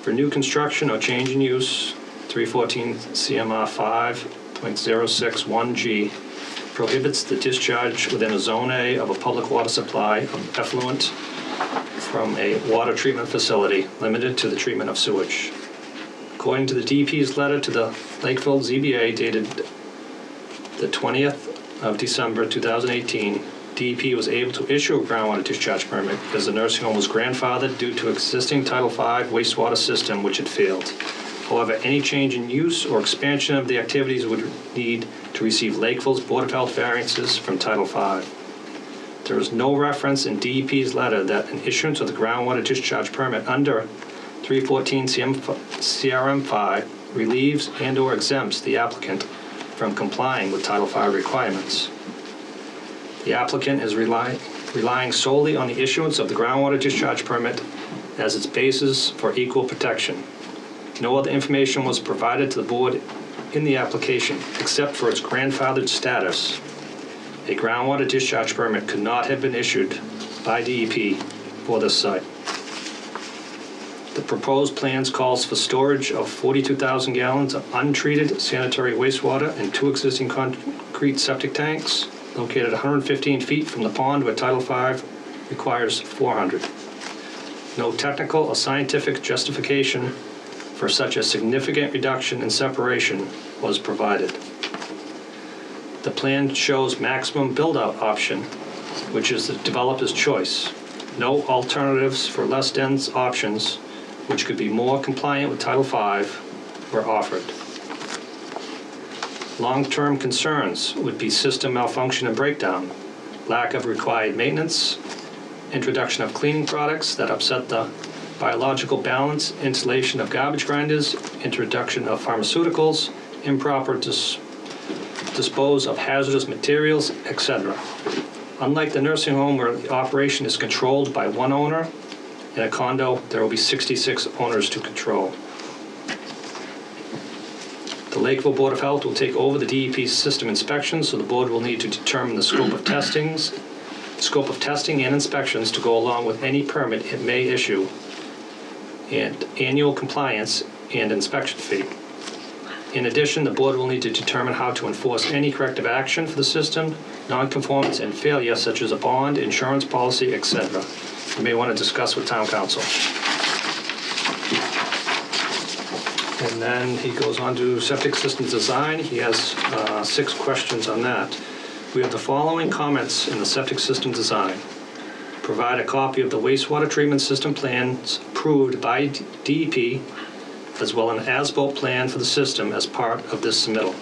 For new construction or change in use, 314 CMR 5.061G prohibits the discharge within a Zone A of a public water supply of effluent from a water treatment facility limited to the treatment of sewage. According to the DEP's letter to the Lakeville ZBA dated the 20th of December 2018, DEP was able to issue a groundwater discharge permit because the nursing home was grandfathered due to existing Title V wastewater system which had failed. However, any change in use or expansion of the activities would need to receive Lakeville's Board of Health variances from Title V. There is no reference in DEP's letter that an issuance of the groundwater discharge permit under 314 CRM 5 relieves and or exempts the applicant from complying with Title V requirements. The applicant is relying solely on the issuance of the groundwater discharge permit as its basis for equal protection. No other information was provided to the board in the application except for its grandfathered status. A groundwater discharge permit could not have been issued by DEP for this site. The proposed plans calls for storage of 42,000 gallons of untreated sanitary wastewater in 2 existing concrete septic tanks located 115 feet from the pond where Title V requires 400. No technical or scientific justification for such a significant reduction in separation was provided. The plan shows maximum build-out option, which is the developer's choice. No alternatives for less dense options, which could be more compliant with Title V, were offered. Long-term concerns would be system malfunction and breakdown, lack of required maintenance, introduction of cleaning products that upset the biological balance, installation of garbage grinders, introduction of pharmaceuticals, improper dispose of hazardous materials, etc. Unlike the nursing home where the operation is controlled by one owner, in a condo there will be 66 owners to control. The Lakeville Board of Health will take over the DEP system inspection, so the board will need to determine the scope of testing and inspections to go along with any permit it may issue, and annual compliance and inspection fee. In addition, the board will need to determine how to enforce any corrective action for the system, non-conformance and failure such as a bond, insurance policy, etc. You may want to discuss with town council. And then he goes on to septic system design. He has 6 questions on that. We have the following comments in the septic system design. Provide a copy of the wastewater treatment system plans approved by DEP, as well as an as-built plan for the system as part of this submittal.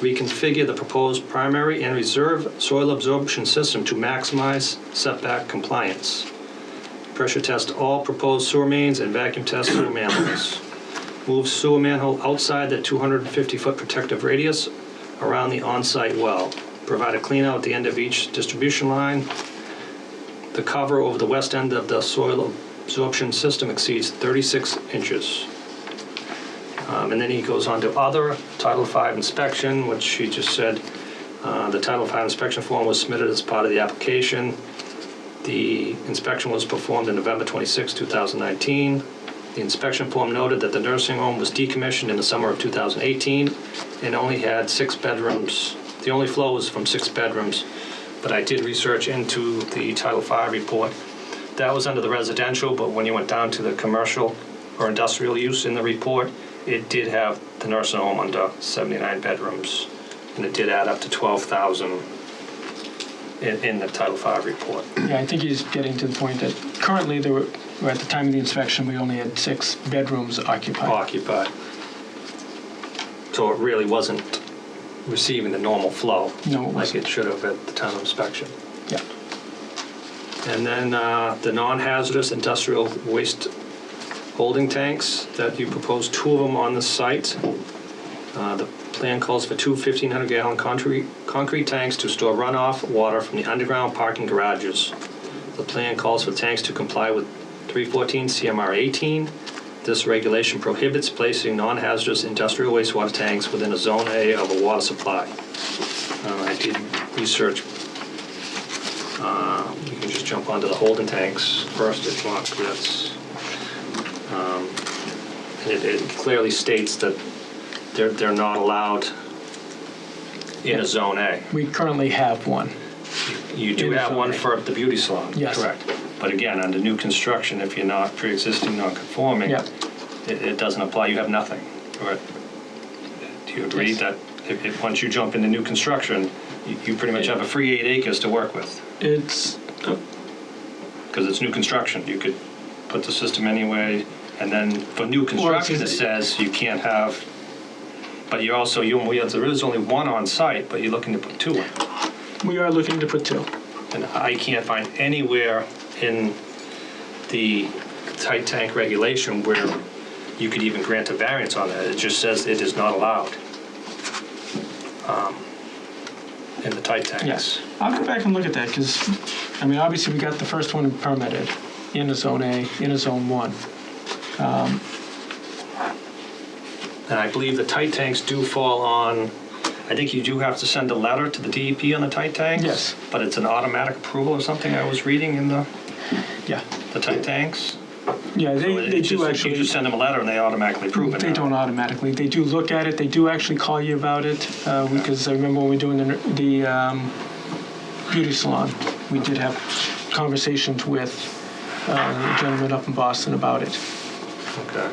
Reconfigure the proposed primary and reserve soil absorption system to maximize setback compliance. Pressure test all proposed sewer mains and vacuum test sewer manholes. Move sewer manhole outside the 250-foot protective radius around the on-site well. Provide a cleanout at the end of each distribution line. The cover over the west end of the soil absorption system exceeds 36 inches. And then he goes on to other Title V inspection, which he just said the Title V inspection form was submitted as part of the application. The inspection was performed on November 26, 2019. The inspection form noted that the nursing home was decommissioned in the summer of 2018 and only had 6 bedrooms. The only flow was from 6 bedrooms, but I did research into the Title V report. That was under the residential, but when you went down to the commercial or industrial use in the report, it did have the nursing home under 79 bedrooms, and it did add up to 12,000 in the Title V report. Yeah, I think he's getting to the point that currently there were, or at the time of the inspection, we only had 6 bedrooms occupied. So it really wasn't receiving the normal flow. No, it like wasn't. it should have at the time of inspection. Yeah. And then the non-hazardous industrial waste holding tanks that you proposed 2 of them on the site. The plan calls for 2 1,500-gallon concrete tanks to store runoff water from the underground parking garages. The plan calls for tanks to comply with 314 CMR 18. This regulation prohibits placing non-hazardous industrial wastewater tanks within a Zone A of a water supply. I did research. You can just jump onto the holding tanks first if you want. That's, it clearly states that they're not allowed in a Zone A. We currently have one. You do In have Zone one A. for the beauty salon, Yes. correct? But again, under new construction, if you're not pre-existing non-conforming, Yeah. it doesn't apply. You have nothing. Right? Do you agree Yes. that if once you jump into new construction, you pretty much have a free 8 acres to work with? It's Because it's new construction. You could put the system anyway, and then for new construction, it says you can't have. But you also there is only 1 on site, but you're looking to put 2 in. we are looking to put 2. And I can't find anywhere in the tight tank regulation where you could even grant a variance on that. It just says it is not allowed in the tight tanks. Yes. I'll go back and look at that because, I mean, obviously we got the first one permitted in a Zone A, in a Zone 1. And I believe the tight tanks do fall on, I think you do have to send a letter to the DEP on the tight tanks. Yes. But it's an automatic approval or something I was reading in the Yeah. tight tanks. Yeah, So they it's do just, actually. You just send them a letter and they automatically approve it. They now. don't automatically. They do look at it. They do actually call you about it because I remember when we were doing the beauty salon, we did have conversations with a gentleman up in Boston about it. Okay.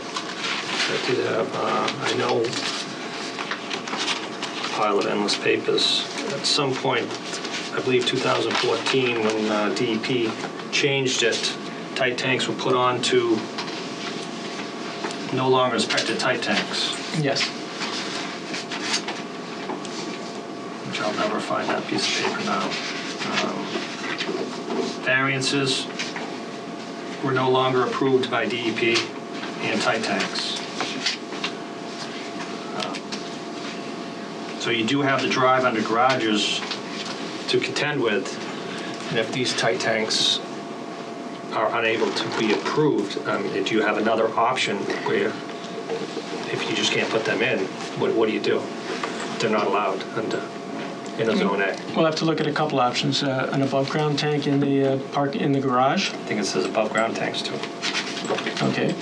I did have, I know, a pile of endless papers. At some point, I believe 2014, when DEP changed it, tight tanks were put on to no longer inspected tight tanks, Yes. which I'll never find that piece of paper now. Variances were no longer approved by DEP and tight tanks. So you do have the drive under garages to contend with, and if these tight tanks are unable to be approved, do you have another option where if you just can't put them in, what do you do? They're not allowed in a Zone A. We'll have to look at a couple options. An above-ground tank in the park in the garage. I think it says above ground tanks too. Okay.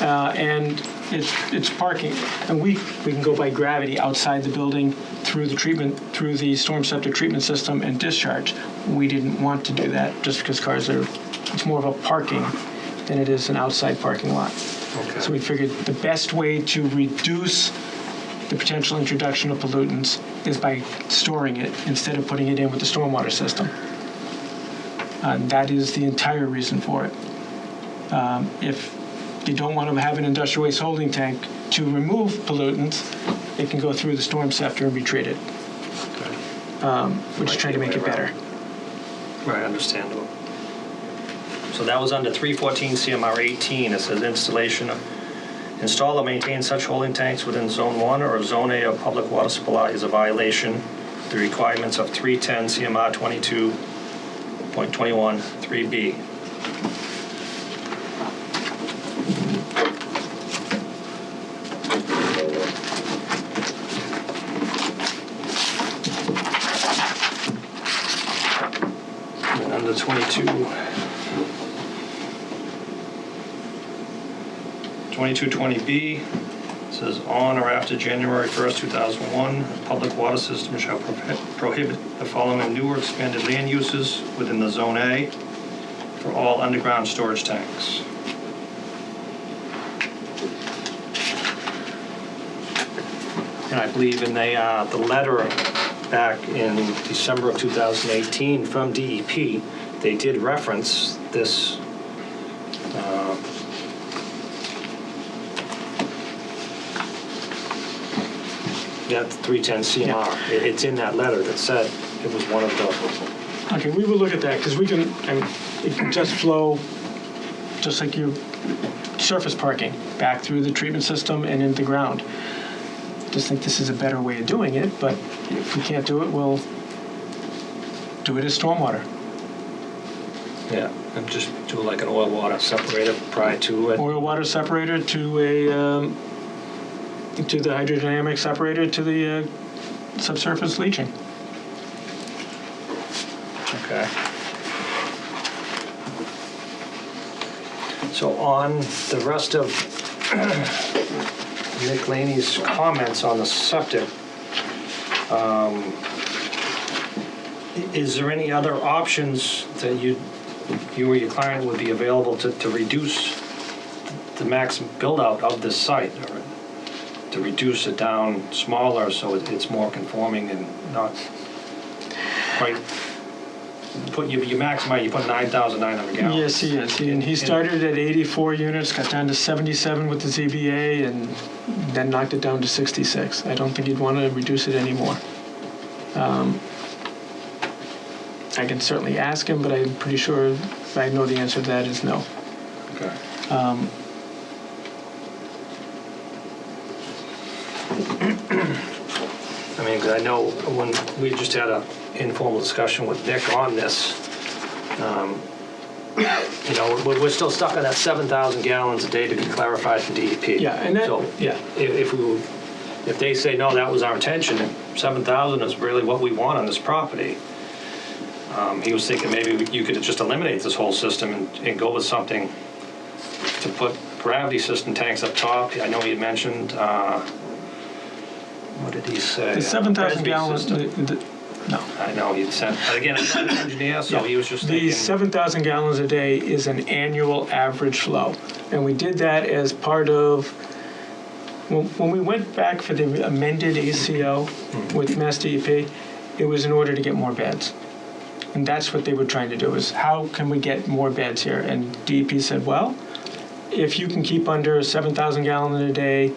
And it's parking, and we can go by gravity outside the building through the storm septic treatment system and discharge. We didn't want to do that just because it's more of a parking than it is an outside parking lot. Okay. So we figured the best way to reduce the potential introduction of pollutants is by storing it instead of putting it in with the stormwater system. That is the entire reason for it. If you don't want to have an industrial waste holding tank to remove pollutants, it can go through the storm scepter and be treated. We're just trying to make it better. Right, understandable. So that was under 314 CMR 18. It says install or maintain such holding tanks within Zone 1 or Zone A of public water supply is a violation of the requirements of 310 CMR 22.21 3B. And under 2220B says on or after January 1st, 2001, public water system shall prohibit the following new or expanded land uses within the Zone A for all underground storage tanks. And I believe in the letter back in December of 2018 from DEP, they did reference this that 310 CMR. Yeah. It's in that letter that said it was one of the. Okay, we will look at that because it can just flow just like your surface parking back through the treatment system and into the ground. Just think this is a better way of doing it, but if we can't do it, we'll do it as stormwater. Yeah, and just do like an oil water separator prior to it. Oil water separator to the hydrodynamic separator to the subsurface leaching. Okay. So on the rest of Nick Laney's comments on the septic, is there any other options that you or your client would be available to reduce the maximum build-out of this site, or to reduce it down smaller so it's more conforming and not quite you maximize, you put 9,900 gallons. Yes, he is. He started at 84 units, got down to 77 with the ZBA, and then knocked it down to 66. I don't think he'd want to reduce it anymore. I can certainly ask him, but I'm pretty sure I know the answer to that is no. Okay. I mean, 'cause I know when we just had an informal discussion with Nick on this, you know, we're still stuck on that 7,000 gallons a day to be clarified from DEP. Yeah, and that, So yeah. if they say, no, that was our intention, and 7,000 is really what we want on this property, he was thinking maybe you could just eliminate this whole system and go with something to put gravity system tanks up top. I know he had mentioned, what did he say? The 7,000 Presby gallons, system. no. I know he'd sent, but again, I'm not an engineer, so Yeah. he was just The thinking. 7,000 gallons a day is an annual average flow. And we did that as part of, when we went back for the amended ACO with Mass DEP, it was in order to get more beds. And that's what they were trying to do, is how can we get more beds here? And DEP said, well, if you can keep under 7,000 gallons a day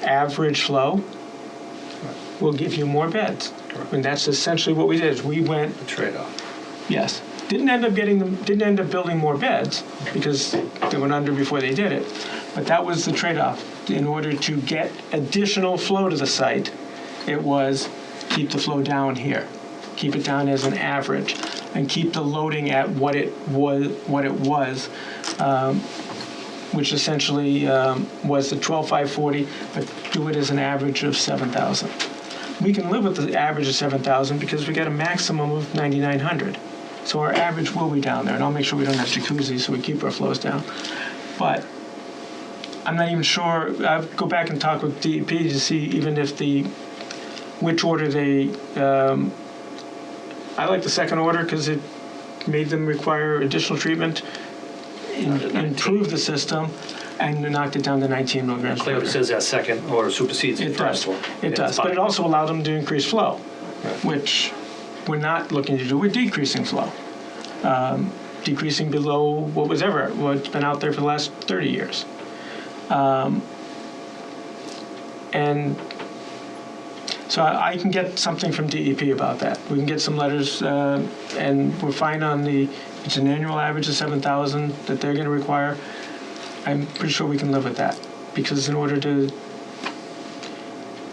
average flow, we'll give you more beds. And that's essentially what we did, is we went, The trade-off. yes, didn't end up building more beds because they went under before they did it. But that was the trade-off. In order to get additional flow to the site, it was keep the flow down here, keep it down as an average, and keep the loading at what it was, which essentially was the 12,540, but do it as an average of 7,000. We can live with the average of 7,000 because we got a maximum of 9,900. So our average will be down there, and I'll make sure we don't have jacuzzis so we keep our flows down. But I'm not even sure, I'll go back and talk with DEP to see even if which order they, I like the second order because it made them require additional treatment, improved the system and knocked it down to 19 milligrams per Clearly liter. says that second order supersedes the It does. first one. It does. It's But fine. it also allowed them to increase flow, Right. which we're not looking to do. We're decreasing flow, decreasing below what's been out there for the last 30 years. And so I can get something from DEP about that. We can get some letters, and we're fine on it's an annual average of 7,000 that they're going to require. I'm pretty sure we can live with that, because in order to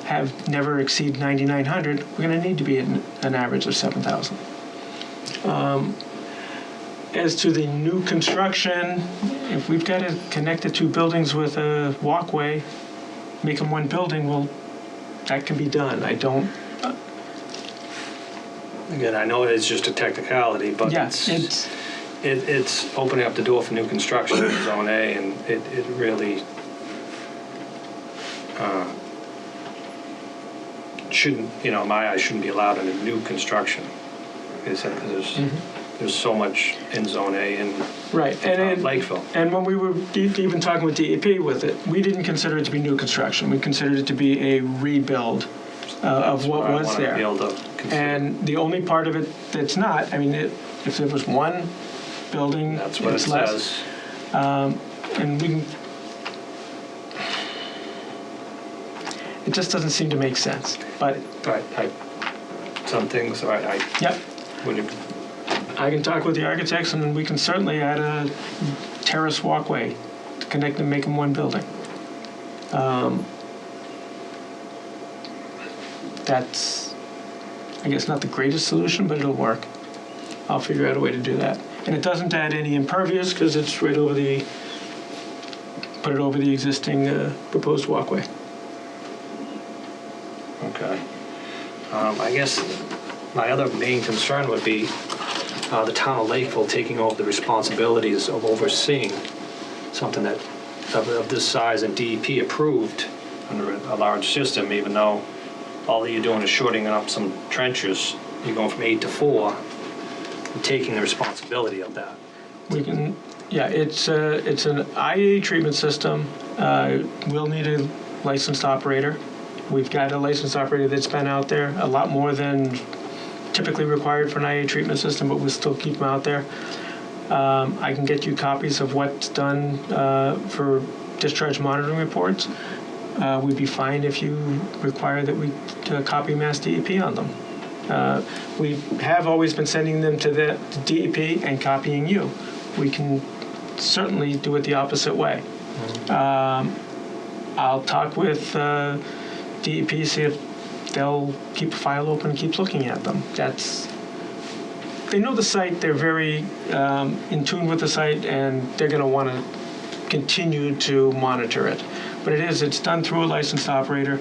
have never exceed 9,900, we're going to need to be at an average of 7,000. As to the new construction, if we've got to connect the two buildings with a walkway, make them one building, well, that can be done. I don't. Again, I know it's just a technicality, but Yeah, it's opening up the door for new construction in Zone A, and it really shouldn't, in my eyes, shouldn't be allowed in a new construction. Because there's so much in Zone A and right. And Lakeville. And when we were even talking with DEP with it, we didn't consider it to be new construction. We considered it to be a rebuild of what was I there. want to be able to consider. And the only part of it that's not, if there was one building, That's what it it's less. says. And we can. It just doesn't seem to make sense. But Some things I yep, wouldn't. I can talk with the architects, and we can certainly add a terrace walkway to connect and make them one building. That's, I guess, not the greatest solution, but it'll work. I'll figure out a way to do that. And it doesn't add any impervious, because it's right over put it over the existing proposed walkway. Okay. I guess my other main concern would be the town of Lakeville taking over the responsibilities of overseeing something that of this size and DEP approved under a large system, even though all that you're doing is shortening up some trenches. You're going from 8 to 4 and taking the responsibility of that. We can, yeah, it's an IEA treatment system. We'll need a licensed operator. We've got a licensed operator that's been out there a lot more than typically required for an IEA treatment system, but we'll still keep them out there. I can get you copies of what's done for discharge monitoring reports. We'd be fine if you require that we copy Mass DEP on them. We have always been sending them to the DEP and copying you. We can certainly do it the opposite way. I'll talk with DEP, see if they'll keep a file open and keep looking at them. They know the site, they're very in tune with the site, and they're going to want to continue to monitor it. But it's done through a licensed operator.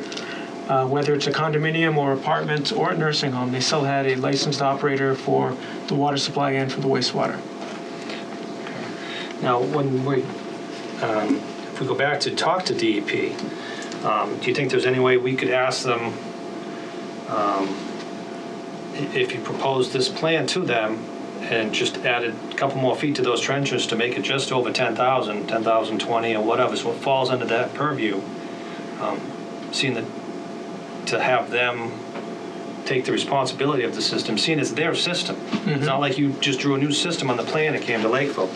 Whether it's a condominium or apartments or a nursing home, they still had a licensed operator for the water supply and for the wastewater. Now, when if we go back to talk to DEP, do you think there's any way we could ask them, if you propose this plan to them and just added a couple more feet to those trenches to make it just over 10,000, 10,020 or whatever, so it falls under that purview, seeing that to have them take the responsibility of the system, seeing it's their system. It's not like you just drew a new system on the plan and came to Lakeville.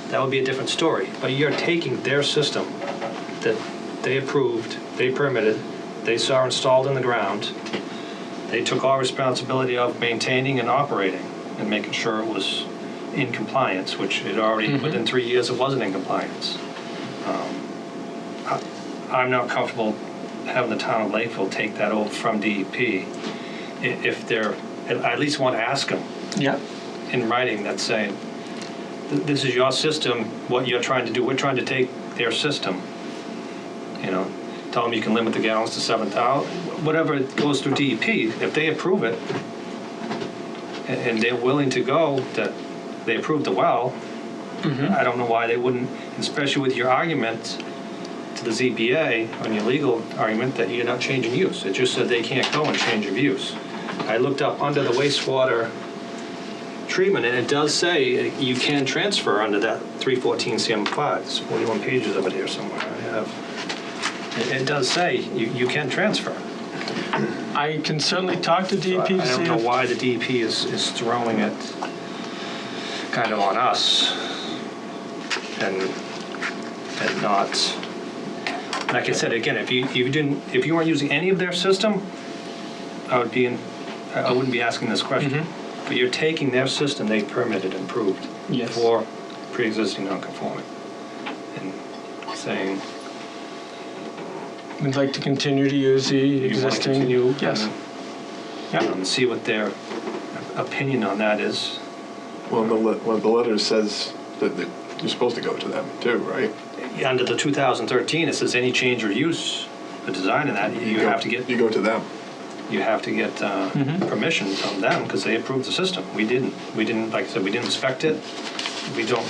That would be a different story. But you're taking their system that they approved, they permitted, they saw installed in the ground. They took all responsibility of maintaining and operating and making sure it was in compliance, which it already, within 3 years, it wasn't in compliance. I'm not comfortable having the town of Lakeville take that over from DEP. If they're, I at least want to ask them in writing that saying, this is your system, what you're trying to do. We're trying to take their system. Tell them you can limit the gallons to 7,000. Whatever it goes through DEP, if they approve it, and they're willing to go, that they approved the well, I don't know why they wouldn't, especially with your argument to the ZBA on your legal argument that you're not changing use. It just said they can't go and change of use. I looked up under the wastewater treatment, and it does say you can transfer under that 314 CM5. There's 41 pages of it here somewhere. I have. It does say you can transfer. I can certainly talk to DEP I to see don't know if... why the DEP is throwing it kind of on us and not. Like I said again, if you weren't using any of their system, I wouldn't be asking this question. But you're taking their system they permitted and approved Yes. for pre-existing non-conforming, and saying We'd like to continue to use the you want to existing... continue. Yes. And see what their opinion on that is. Well, the letter says that you're supposed to go to them too, right? Under the 2013, it says any change or use, the design of that, you have to get. You go to them. You have to get permission from them because they approved the system. We didn't. Like I said, we didn't inspect it. We don't.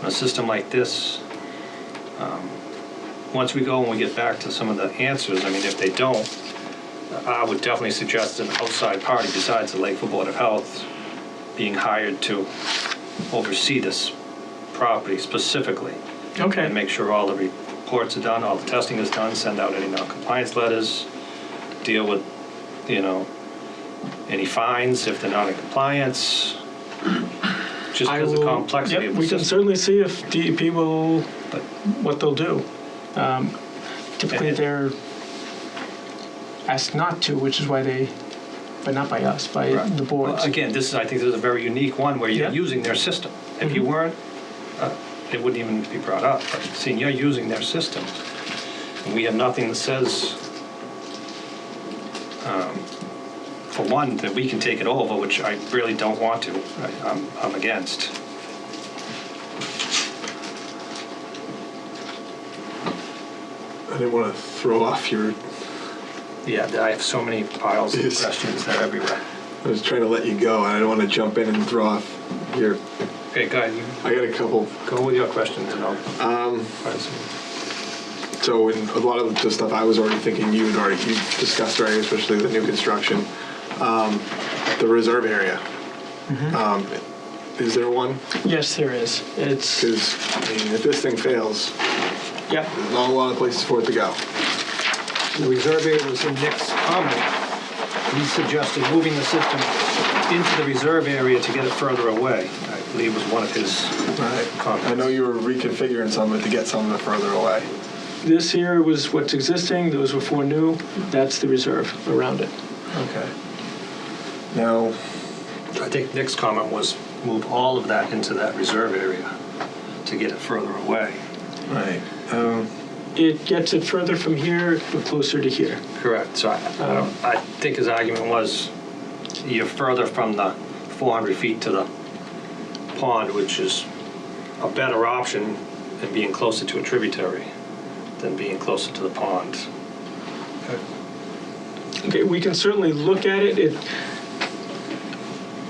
A system like this, once we go and we get back to some of the answers, I mean, if they don't, I would definitely suggest an outside party besides the Lakeville Board of Health being hired to oversee this property specifically. Okay. And make sure all the reports are done, all the testing is done, send out any non-compliance letters, deal with, any fines if they're not in compliance. Just because of the complexity of the we can system. certainly see if DEP will, But- what they'll do. Typically, they're asked not to, which is why but not by us, by the boards. Well, again, I think this is a very unique one where you're Yeah. using their system. If you weren't, it wouldn't even be brought up. But seeing you're using their system, and we have nothing that says, for one, that we can take it over, which I really don't want to. I'm against. I didn't want to throw off your. Yeah, I have so many piles of Yes. questions. They're everywhere. I was trying to let you go, and I don't want to jump in and throw off your. Okay, go ahead. You I got a couple. go with your questions, and I'll find some. So in a lot of the stuff I was already thinking you discussed already, especially the new construction, the reserve area. Is there one? Yes, there is. It's... Because if this thing fails, Yeah. there's not a lot of places for it to go. The reserve area was in Nick's comment. He suggested moving the system into the reserve area to get it further away. I believe was one of his comments. I know you were reconfiguring some of it to get some of it further away. This here was what's existing. Those were 4 new. That's the reserve around it. Okay. Now, I think Nick's comment was move all of that into that reserve area to get it further away. right. It gets it further from here, but closer to here. Correct. So I think his argument was you're further from the 400 feet to the pond, which is a better option than being closer to a tributary than being closer to the pond. Okay, we can certainly look at it.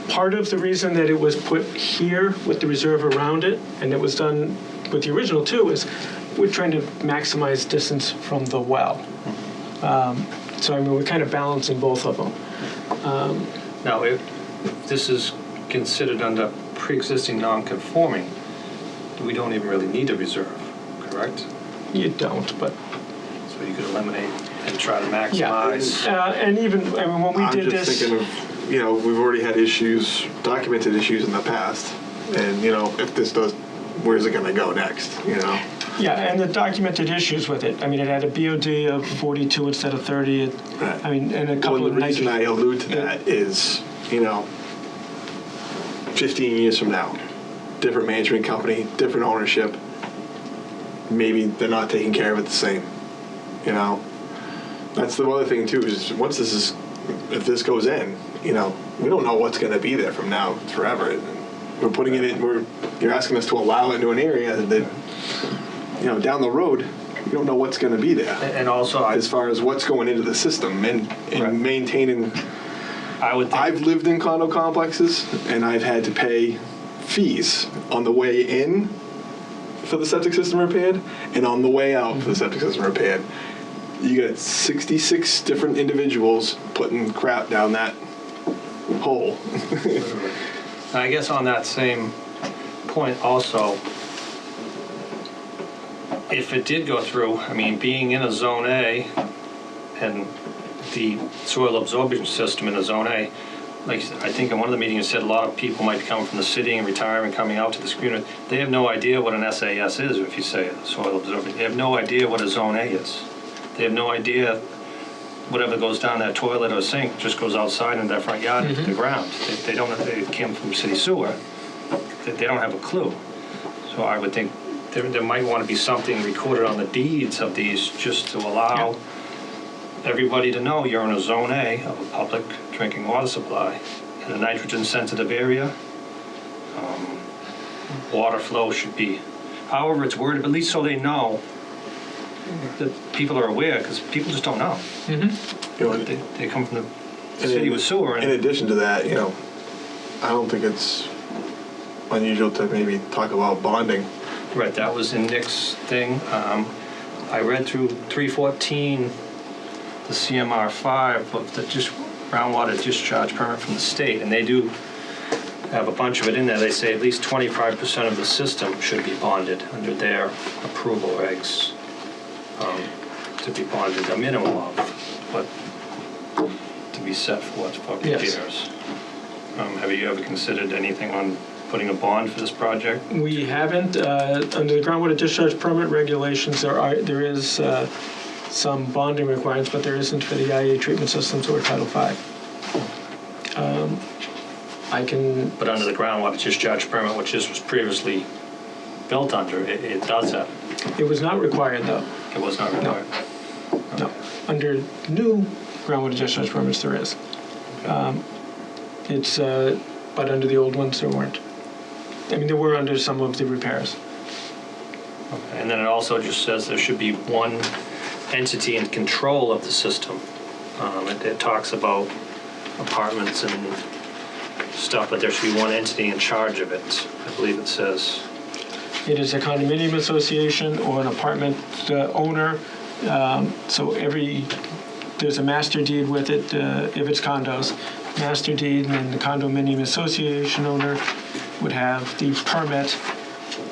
Part of the reason that it was put here with the reserve around it, and it was done with the original too, is we're trying to maximize distance from the well. So I mean, we're kind of balancing both of them. Now, if this is considered under pre-existing non-conforming, we don't even really need a reserve, correct? You don't, but So you could eliminate and try to yeah. maximize. And even, I mean, when we I'm did just this, thinking of, we've already had documented issues in the past. And, if this does, where's it going to go next, yeah, and the documented issues with it. I mean, it had a BOD of 42 instead of 30. Right. I mean, and a couple Well, of the reason I allude to that is, 15 years from now, different management company, different ownership, maybe they're not taking care of it the same, That's the other thing too, is if this goes in, we don't know what's going to be there from now forever. We're putting it in, you're asking us to allow it into an area that, down the road, you don't know what's going to be there. And also, As far as what's going into the system and Right. maintaining. I would think I've lived in condo complexes, and I've had to pay fees on the way in for the septic system repaired and on the way out for the septic system repaired. You got 66 different individuals putting crap down that hole. I guess on that same point also, if it did go through, I mean, being in a Zone A and the soil absorption system in a Zone A, like I think in one of the meetings you said a lot of people might be coming from the city and retiring, coming out to this community. They have no idea what an SAS is, if you say soil absorption. They have no idea what a Zone A is. They have no idea whatever goes down that toilet or sink just goes outside in their front yard into the ground. They don't. They came from city sewer. They don't have a clue. So I would think there might want to be something recorded on the deeds of these just to allow everybody to know you're in a Zone A of a public drinking water supply in a nitrogen-sensitive area. Water flow should be, however it's worded, at least so they know that people are aware, because people just don't know. You know, They come from the city with sewer. in addition to that, you know, I don't think it's unusual to maybe talk about bonding. Right, that was in Nick's thing. I read through 314, the CMR 5, of the groundwater discharge permit from the state, and they do have a bunch of it in there. They say at least 25% of the system should be bonded under their approval regs, to be bonded, a minimum of, but to be set forth for repairs. Have you ever considered anything on putting a bond for this project? We haven't. Under the groundwater discharge permit regulations, there is some bonding requirements, but there isn't for the IA treatment systems or Title V. I can. But under the groundwater discharge permit, which this was previously built under, it does that. It was not required, though. It was not required. No. Under new groundwater discharge permits, there is. But under the old ones, there weren't. I mean, there were under some of the repairs. Okay. And then it also just says there should be one entity in control of the system. It talks about apartments and stuff, but there should be one entity in charge of it. I believe it says. It is a condominium association or an apartment owner. So there's a master deed with it, if it's condos, master deed, and then the condominium association owner would have the permit,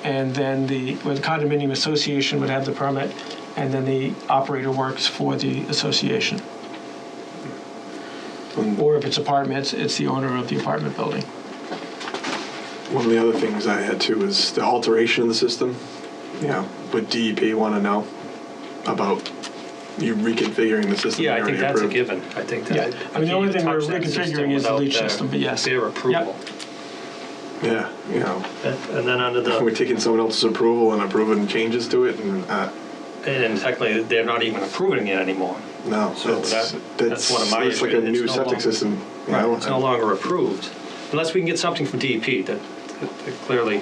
and then the condominium association would have the permit, and then the operator works for the association. Or if it's apartments, it's the owner of the apartment building. One of the other things I had too is the alteration of the system. You know, would DEP want to know about you reconfiguring the system? Yeah, I they think already that's a approved? given. I think that. Yeah, I mean, the only thing we're reconfiguring is the leach system, but yes. Their approval. Yeah, you know, And then under we're the, taking someone else's approval and approving changes to it, and and technically they're not even approving it anymore. no, So that's one of my it's like issues. a It's new no septic longer- system. You Right, know, it's no longer approved, unless we can get something from DEP that clearly,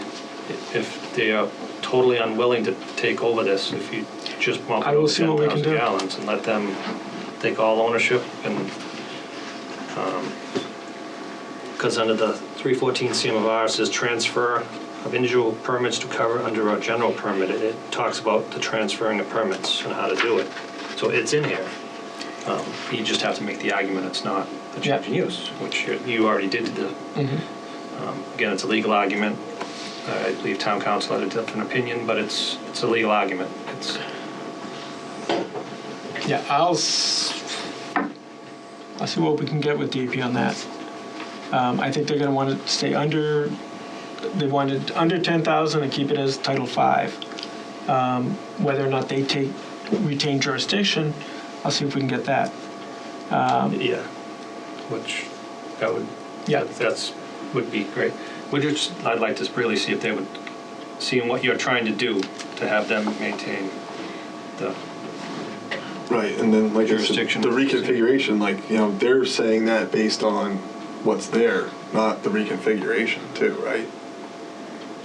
if they are totally unwilling to take over this, if you just bump it I will over see what we can 10,000 do. gallons and let them take all ownership, and because under the 314 CMR, it says transfer of individual permits to cover under our general permit. It talks about the transferring of permits and how to do it. So it's in here. You just have to make the argument it's not a change in use, which you already did to the. Again, it's a legal argument. I believe town council had a different opinion, but it's a legal argument. It's Yeah, I'll see what we can get with DEP on that. I think they're going to want to stay under. They wanted under 10,000 and keep it as Title V. Whether or not they retain jurisdiction, I'll see if we can get that. yeah, which that would would be great. I'd like to really see if they would see what you're trying to do to have them maintain the. right, and then like I said, Jurisdiction. the reconfiguration, like you know, they're saying that based on what's there, not the reconfiguration too, right?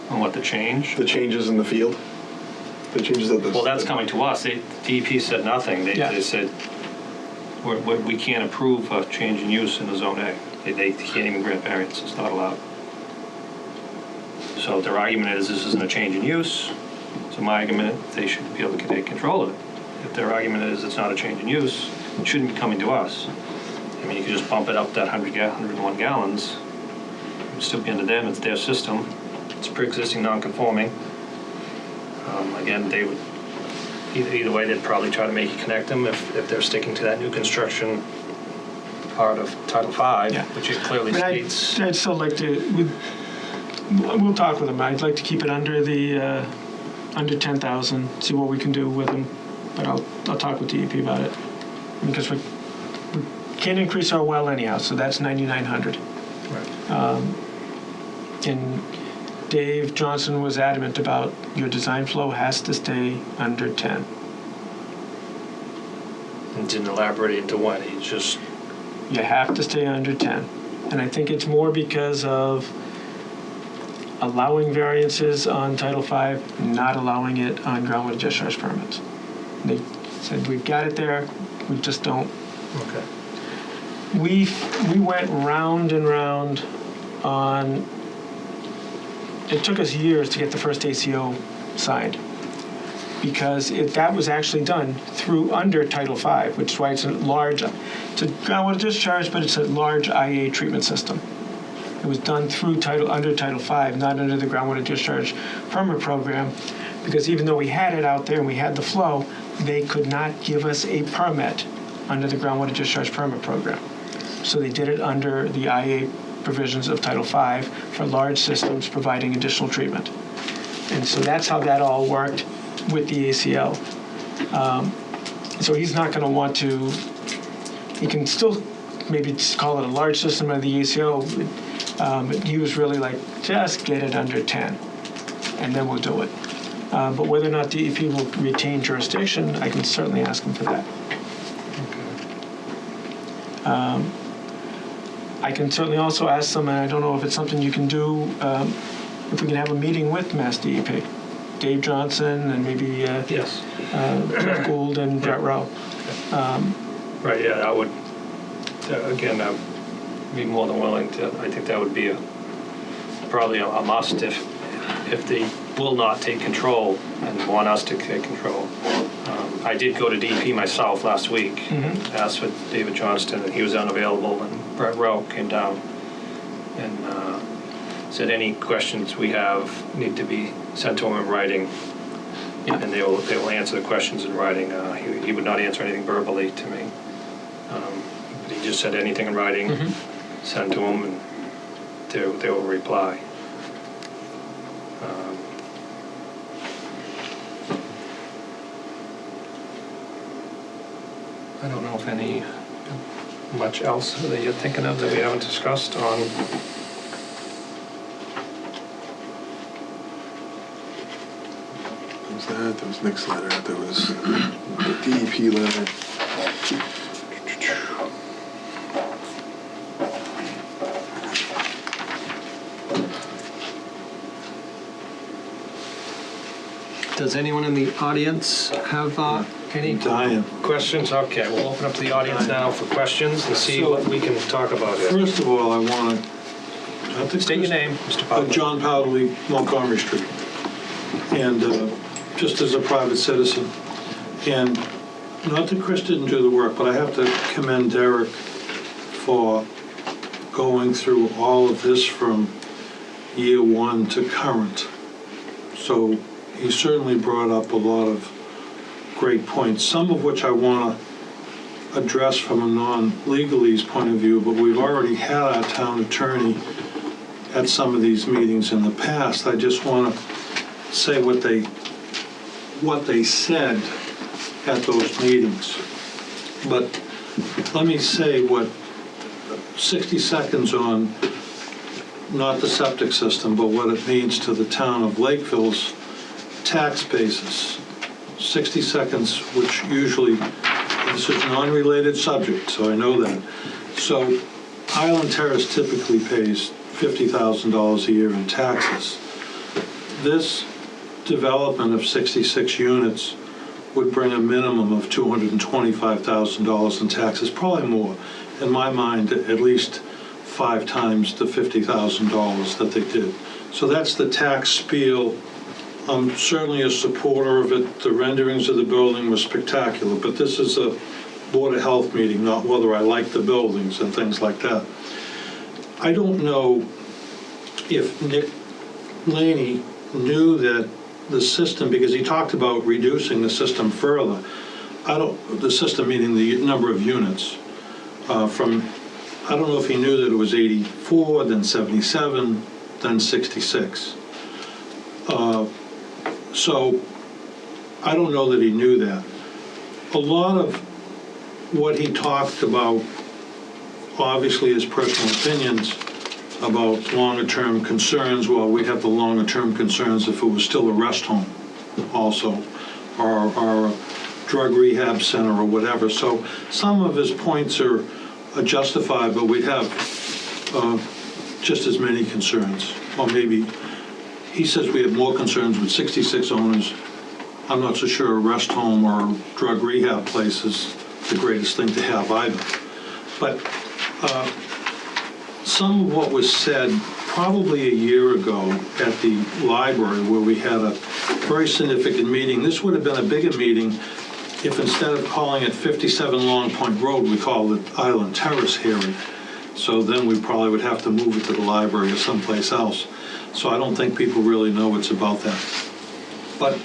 On what the change? The changes in the field, the changes of the. Well, that's coming to us. DEP said nothing. They said we can't approve a change in use in the Zone A. They can't even grant variance. It's not allowed. So their argument is this isn't a change in use. So my argument, they should be able to take control of it. If their argument is it's not a change in use, it shouldn't be coming to us. I mean, you could just bump it up that 101 gallons. still be under them, it's their system. It's pre-existing non-conforming. Again, they would, either way, they'd probably try to make you connect them if they're sticking to that new construction part of Title V, Yeah. which it clearly But states. I'd still like to, we'll talk with them. I'd like to keep it under the, under 10,000, see what we can do with them. But I'll talk with DEP about it. Because we can't increase our well anyhow, so that's 9,900. Right. And Dave Johnson was adamant about your design flow has to stay under 10. And didn't elaborate into what, he just, You have to stay under 10. And I think it's more because of allowing variances on Title V, not allowing it on groundwater discharge permits. They said, we've got it there, we just don't. okay. We went round and round on, it took us years to get the first ACO signed because that was actually done through under Title V, which is why it's a groundwater discharge, but it's a large IA treatment system. It was done through under Title V, not under the groundwater discharge permit program, because even though we had it out there and we had the flow, they could not give us a permit under the groundwater discharge permit program. So they did it under the IA provisions of Title V for large systems providing additional treatment. And so that's how that all worked with the ACL. So he's not going to want to, he can still maybe call it a large system under the ACO, but he was really like, just get it under 10, and then we'll do it. But whether or not DEP will retain jurisdiction, I can certainly ask him for that. I can certainly also ask them, and I don't know if it's something you can do, if we can have a meeting with Mass DEP, Dave Johnson and maybe Yes. Jeff Gould and Brett Rowe. Right, yeah, I would, again, I'd be more than willing to, I think that would be probably a must if they will not take control and want us to take control. I did go to DEP myself last week, asked for David Johnston, and he was unavailable, and Brett Rowe came down and said any questions we have need to be sent to him in writing, and they will answer the questions in writing. He would not answer anything verbally to me. But he just said anything in writing, send to him, and they will reply. I don't know if much else that you're thinking of that we haven't discussed on. There was that, there was Nick's letter, there was the DEP letter. Does anyone in the audience have any Dying. Questions? Okay, we'll open up to the audience now for questions and see what we can talk about here. First of all, I want to... State your name, Mr. Powell. John Powderly, Montgomery Street. And just as a private citizen. And not that Chris didn't do the work, but I have to commend Derek for going through all of this from year one to current. So he certainly brought up a lot of great points, some of which I want to address from a non-legalese point of view, but we've already had our town attorney at some of these meetings in the past. I just want to say what they said at those meetings. But let me say what 60 seconds on not the septic system, but what it means to the town of Lakeville's tax basis. 60 seconds, which usually, this is an unrelated subject, so I know that. So Highland Terrace typically pays $50,000 a year in taxes. This development of 66 units would bring a minimum of $225,000 in taxes, probably more. In my mind, at least 5 times the $50,000 that they did. So that's the tax spiel. I'm certainly a supporter of it. The renderings of the building were spectacular, but this is a Board of Health meeting, not whether I like the buildings and things like that. I don't know if Nick Laney knew that the system, because he talked about reducing the system further, the system meaning the number of units, from, I don't know if he knew that it was 84, then 77, then 66. So I don't know that he knew that. A lot of what he talked about, obviously his personal opinions about longer-term concerns, well, we'd have the longer-term concerns if it was still a rest home also, or a drug rehab center or whatever. So some of his points are justified, but we'd have just as many concerns. Or maybe, he says we have more concerns with 66 owners. I'm not so sure a rest home or a drug rehab place is the greatest thing to have either. But some of what was said probably a year ago at the library, where we had a very significant meeting, this would have been a bigger meeting if instead of calling it 57 Long Point Road, we called it Island Terrace hearing. So then we probably would have to move it to the library or someplace else. So I don't think people really know it's about that. But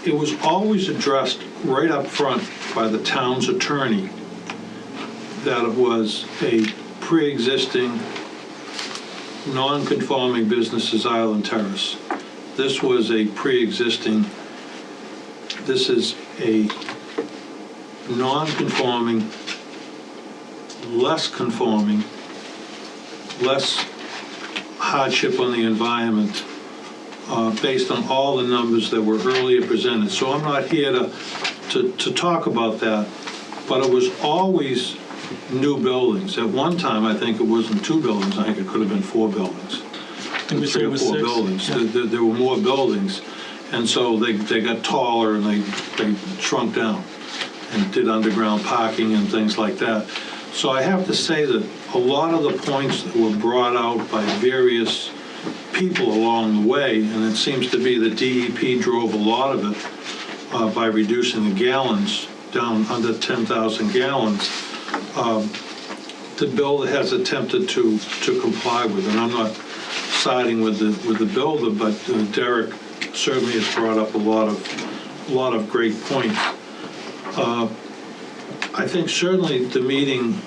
it was always addressed right up front by the town's attorney that it was a pre-existing, non-conforming business as Island Terrace. This was a pre-existing, this is a non-conforming, less conforming, less hardship on the environment, based on all the numbers that were earlier presented. So I'm not here to talk about that, but it was always new buildings. At one time, I think it wasn't 2 buildings, I think it could have been 4 buildings. we say 3 it or was 4 6. buildings. Yeah. There were more buildings, and so they got taller and they shrunk down and did underground parking and things like that. So I have to say that a lot of the points that were brought out by various people along the way, and it seems to be that DEP drove a lot of it by reducing the gallons down under 10,000 gallons, the builder has attempted to comply with. And I'm not siding with the builder, but Derek certainly has brought up a lot of great points. I think certainly the meeting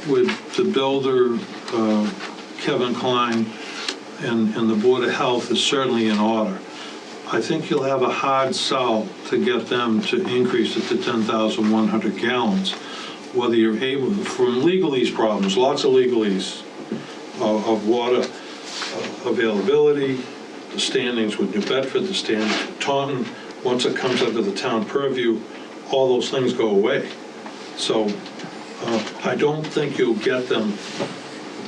with the builder, Kevin Klein, and the Board of Health is certainly in order. I think you'll have a hard sell to get them to increase it to 10,100 gallons, whether you're able, from legalese problems, lots of legalese of water availability, the standings with New Bedford, the standings with Taunton. Once it comes under the town purview, all those things go away. So I don't think you'll get them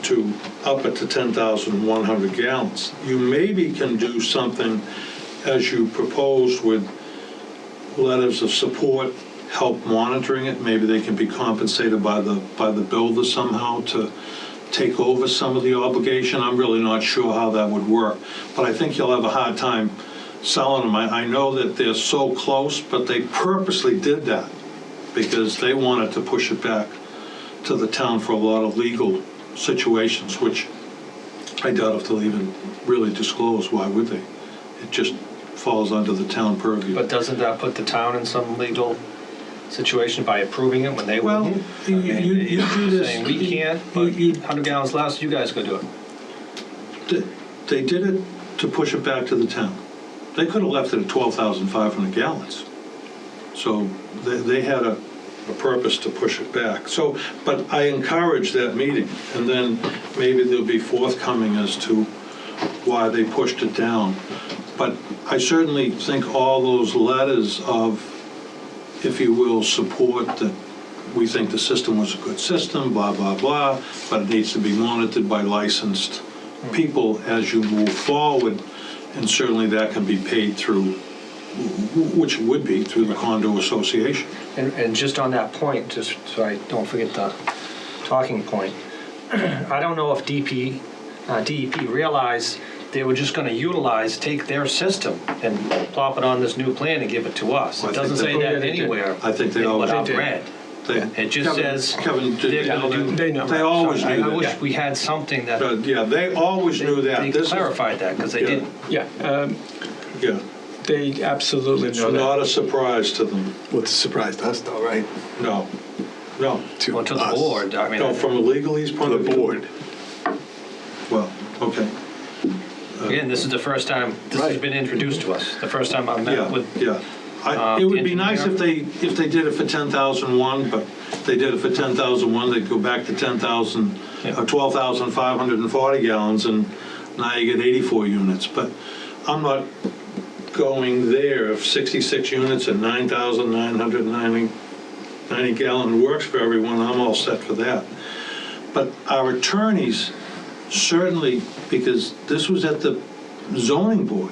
to up it to 10,100 gallons. You maybe can do something as you proposed with letters of support, help monitoring it. Maybe they can be compensated by the builder somehow to take over some of the obligation. I'm really not sure how that would work, but I think you'll have a hard time selling them. I know that they're so close, but they purposely did that because they wanted to push it back to the town for a lot of legal situations, which I doubt if they'll even really disclose. Why would they? It just falls under the town purview. But doesn't that put the town in some legal situation by approving it when they Well, wouldn't? you do this. Saying we can't, but 100 gallons less, you guys go do it. They did it to push it back to the town. They could have left it at 12,500 gallons. So they had a purpose to push it back. So, but I encourage that meeting, and then maybe they'll be forthcoming as to why they pushed it down. But I certainly think all those letters of, if you will, support that we think the system was a good system, blah, blah, blah, but it needs to be monitored by licensed people as you move forward, and certainly that can be paid through, which it would be, through the condo association. And just on that point, just so I don't forget the talking point, I don't know if DEP realized they were just going to take their system and plop it on this new plan and give it to us. I It think doesn't they- say that anywhere. I think they in always what I've did. read. It just says Kevin, they're gonna do. They know. they always I knew wish that. we had something that Yeah, they always knew that. they This is, clarified that, because they Yeah. didn't. Yeah, yeah, they absolutely it's know that. not a surprise to them. What's a surprise to us, though, right? No, Well, to the us. board, I mean. no, from a legalese point To of the view. board. Well, okay. Again, this is the first time this has Right. been introduced to us. The first time I've Yeah, met with. yeah. It would be nice engineer. if they did it for 10,001, but if they did it for 10,001, they'd go back to 10,000, Yeah. 12,540 gallons, and now you get 84 units. But I'm not going there. If 66 units and 9,990 gallon works for everyone, I'm all set for that. But our attorneys certainly, because this was at the zoning board,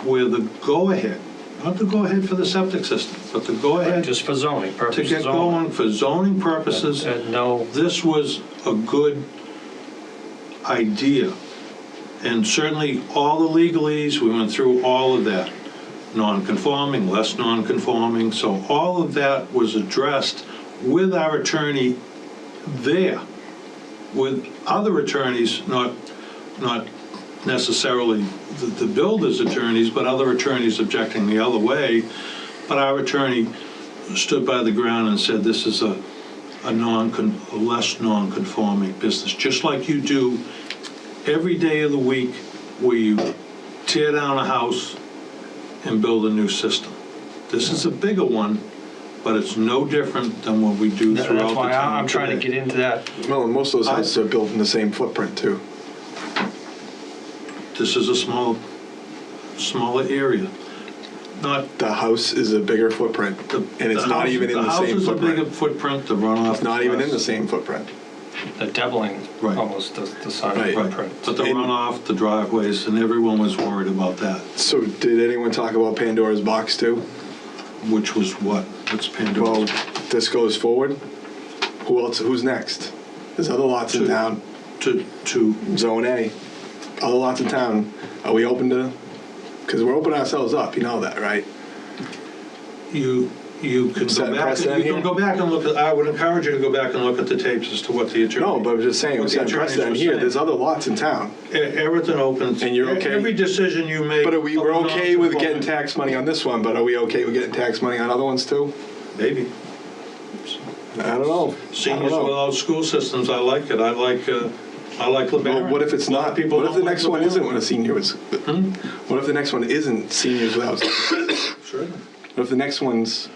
where the go-ahead, not the go-ahead for the septic system, but the go-ahead Just for zoning to purposes. get only. going for zoning purposes. No, This was a good idea. And certainly, all the legalese, we went through all of that. Non-conforming, less non-conforming, so all of that was addressed with our attorney there, with other attorneys, not necessarily the builder's attorneys, but other attorneys objecting the other way. But our attorney stood by the ground and said, this is a less non-conforming business, just like you do every day of the week where you tear down a house and build a new system. This is a bigger one, but it's no different than what we do throughout that's the why town I'm trying to today. get into that. Well, and most of those houses are built in the same footprint, too. This is a smaller area. Not The house is a bigger footprint, and it's not even in the same house is a bigger footprint. footprint, the runoff. It's not even in the same footprint. The doubling, Right. almost the size Right. of the Right, footprint. but the And- runoff, the driveways, and everyone was worried about that, So did anyone talk about Pandora's box, too? which was what? What's Pandora? Well, this goes forward. Who's next? There's other lots in To- town. To Zone A. Other lots in town. Are we open to? Because we're opening ourselves up. You know that, right? you can Set go back, precedent you can here? go back and look at, I would encourage you to go back and look at the tapes as to what the attorney. No, but I'm just saying, what we're the setting attorneys precedent were here. saying. There's other lots in town. Everything opens. And you're okay? Every decision you make. But we're okay with getting taxed. tax money on this one, but are we okay with getting tax money on other ones, too? Maybe. I don't know. Seniors without school systems, I like it. I like LeBaron. Well, what if it's A lot not? of people What if the don't like next one LeBaron. isn't what a senior is? What if the next one isn't seniors without? Sure. What if the next one's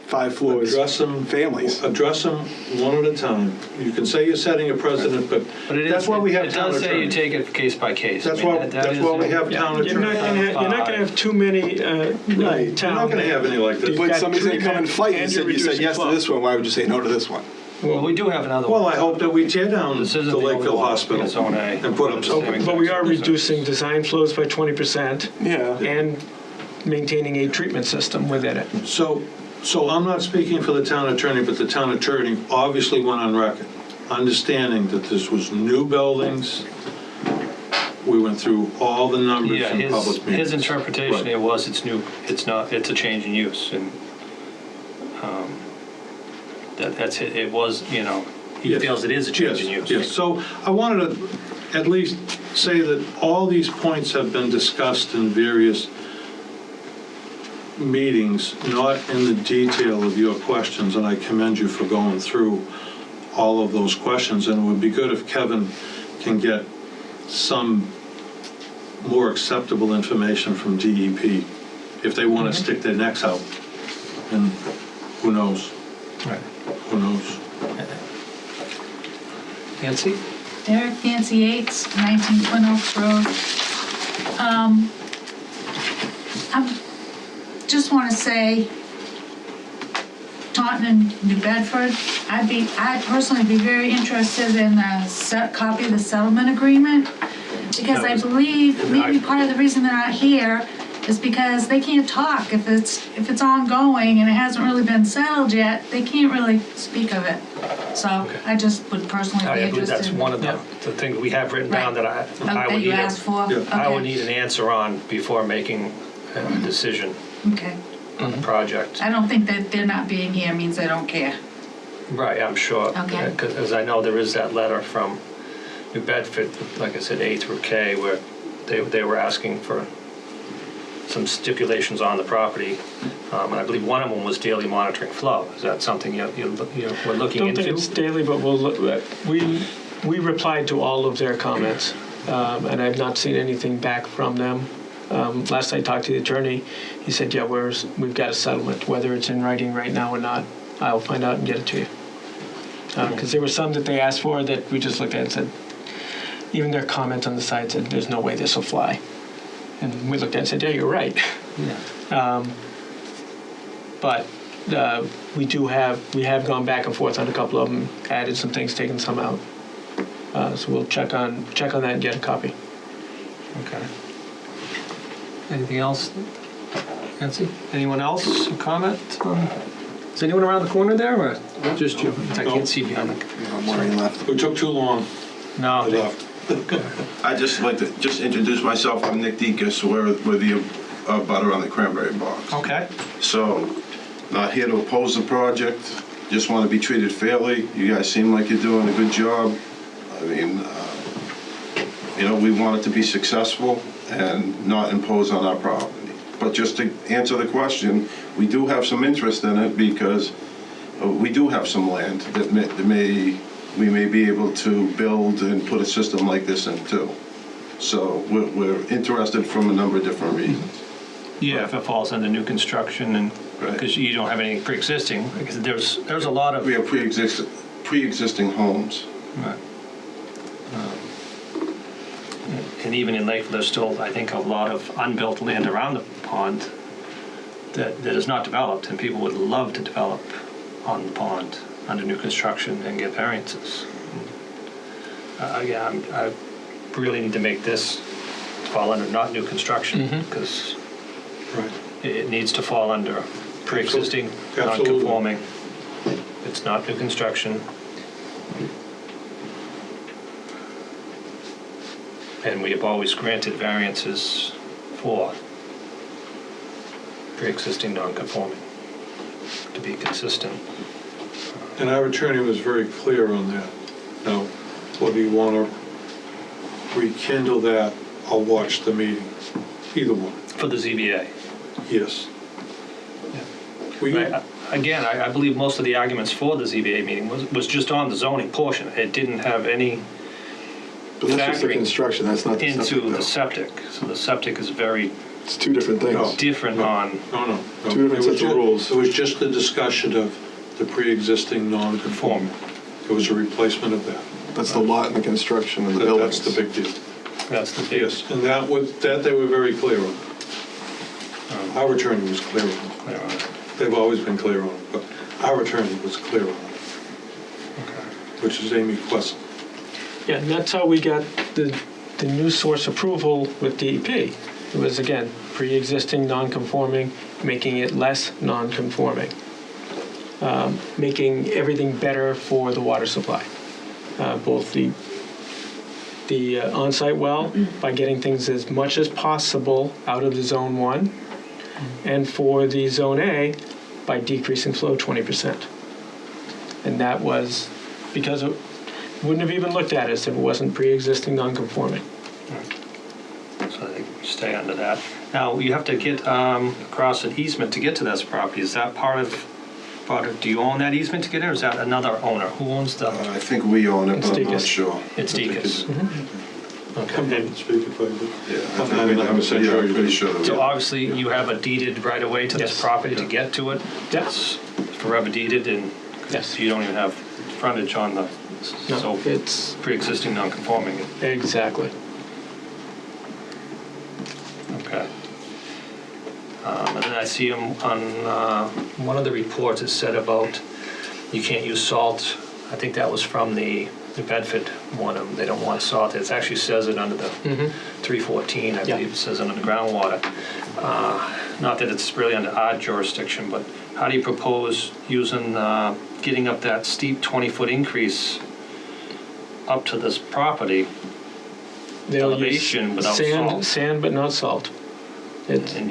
5 floors, Address them. families? Address them one at a time. You can say you're setting a precedent, but But it is, that's why we have it town does say you attorneys. take it case by case. That's I mean, why, that that's is why we in- have town You're not attorneys. gonna have too many Right. town. You're not gonna have any like this. You've But got somebody's gonna come and fight. treatment You said and yes to you're this one. Why would you say no to this one? Well, we do have another one. Well, I hope that we tear down This the isn't the only Lakeville one. Hospital It's Zone A. and put up It's something. the same But we are exact same. reducing design flows by 20% Yeah. and maintaining a treatment system within it. So I'm not speaking for the town attorney, but the town attorney obviously went on record, understanding that this was new buildings. We went through all the numbers Yeah, in public meetings. his interpretation Right. it was it's new, it's not, it's a change in use, and that's it. It was, he Yes. feels it is a change in use. Yes, so I wanted to at least say that all these points have been discussed in various meetings, not in the detail of your questions, and I commend you for going through all of those questions, and it would be good if Kevin can get some more acceptable information from DEP if they want to stick their necks out, and who knows? Right. Who knows? Nancy? Derek Nancy Yates, 19 Twin Oaks Road. I just want to say, Taunton and New Bedford, I'd personally be very interested in a copy of the settlement agreement, because I believe maybe part of the reason they're not here is because they can't talk. If it's ongoing and it hasn't really been settled yet, they can't really speak of it. So I just would personally I be believe interested. that's one of the things we have written down that I That would you need. asked for? Yeah. I would Okay. need an answer on before making a decision Okay. on the project. I don't think that they're not being here means they don't care. Right, I'm sure. Okay. Because I know there is that letter from New Bedford, like I said, A through K, where they were asking for some stipulations on the property. And I believe one of them was daily monitoring flow. Is that something we're looking Don't into? think it's daily, but we'll look, we replied to all of their comments, and I've not seen anything back from them. Last I talked to the attorney, he said, yeah, we've got a settlement. Whether it's in writing right now or not, I'll find out and get it to you. Because there were some that they asked for that we just looked at and said, even their comment on the side said, there's no way this will fly. And we looked at it and said, yeah, you're right. Yeah. But we have gone back and forth on a couple of them, added some things, taken some out. So we'll check on that and get a copy. Okay. Anything else, Nancy? Anyone else comment? Is anyone around the corner there, or just you? I can't see behind the... Maureen left. We took too long. No. They left. I'd just like to just introduce myself. I'm Nick Deacus. We're the butter on the Cranberry Box. Okay. So, not here to oppose the project. Just want to be treated fairly. You guys seem like you're doing a good job. I mean, we want it to be successful and not impose on our property. But just to answer the question, we do have some interest in it because we do have some land that we may be able to build and put a system like this in too. So we're interested from a number of different reasons. Yeah, if it falls under new construction, and Right. because you don't have anything pre-existing, because there's a lot of... We have pre-existing homes. Right. And even in Lakeville, there's still, I think, a lot of unbuilt land around the pond that is not developed, and people would love to develop on the pond under new construction and get variances. I really need to make this fall under not new construction, because Right. it needs to fall under pre-existing, Absolutely. non-conforming. It's not new construction. And we have always granted variances for pre-existing non-conforming, to be consistent. And our attorney was very clear on that. Now, whether you want to rekindle that or watch the meeting, either one, For the ZBA. yes. We Right. Again, I believe most of the arguments for the ZBA meeting was just on the zoning portion. It didn't have any But that's just the factoring construction, that's not the septic, into though. the septic. So the septic is very It's two different things. No. different on, No. Two different It was sets of ju- rules. It was just the discussion of the pre-existing non-conforming. It was a replacement of that. That's the lot and the construction and the buildings. That's the big deal. that's the big... Yes, and that they were very clear on. Our attorney was clear on it. clear on it. They've always been clear on it, but our attorney was clear on it, which is Amy Questle. Yeah, and that's how we got the new source approval with DEP. It was, again, pre-existing non-conforming, making it less non-conforming, making everything better for the water supply. Both the on-site well, by getting things as much as possible out of the Zone 1, and for the Zone A, by decreasing flow 20%. And that was because it wouldn't have even looked at us if it wasn't pre-existing non-conforming. So they stay under that. Now, you have to get across an easement to get to this property. Is that part of, do you own that easement to get there, or is that another owner? Who owns the, I think we own it, It's but I'm not Deacus. sure. it's Deacus? Come Okay. in and speak if I could. Yeah, I'm 99% sure you pretty do. sure. that So we- obviously, you have a deeded right away to this Yes. property to get to it? Yes. It's forever deeded, and Yes. you don't even have frontage on the, No, so it's pre-existing non-conforming. exactly. Okay. And then I see on one of the reports it said about you can't use salt. I think that was from the New Bedford one. They don't want salt. It actually says it under the 314. I Yeah. believe it says it under groundwater. Not that it's really under our jurisdiction, but how do you propose using, getting up that steep 20-foot increase up to this property? They'll Elevation use without sand, salt. sand but not salt. It's, And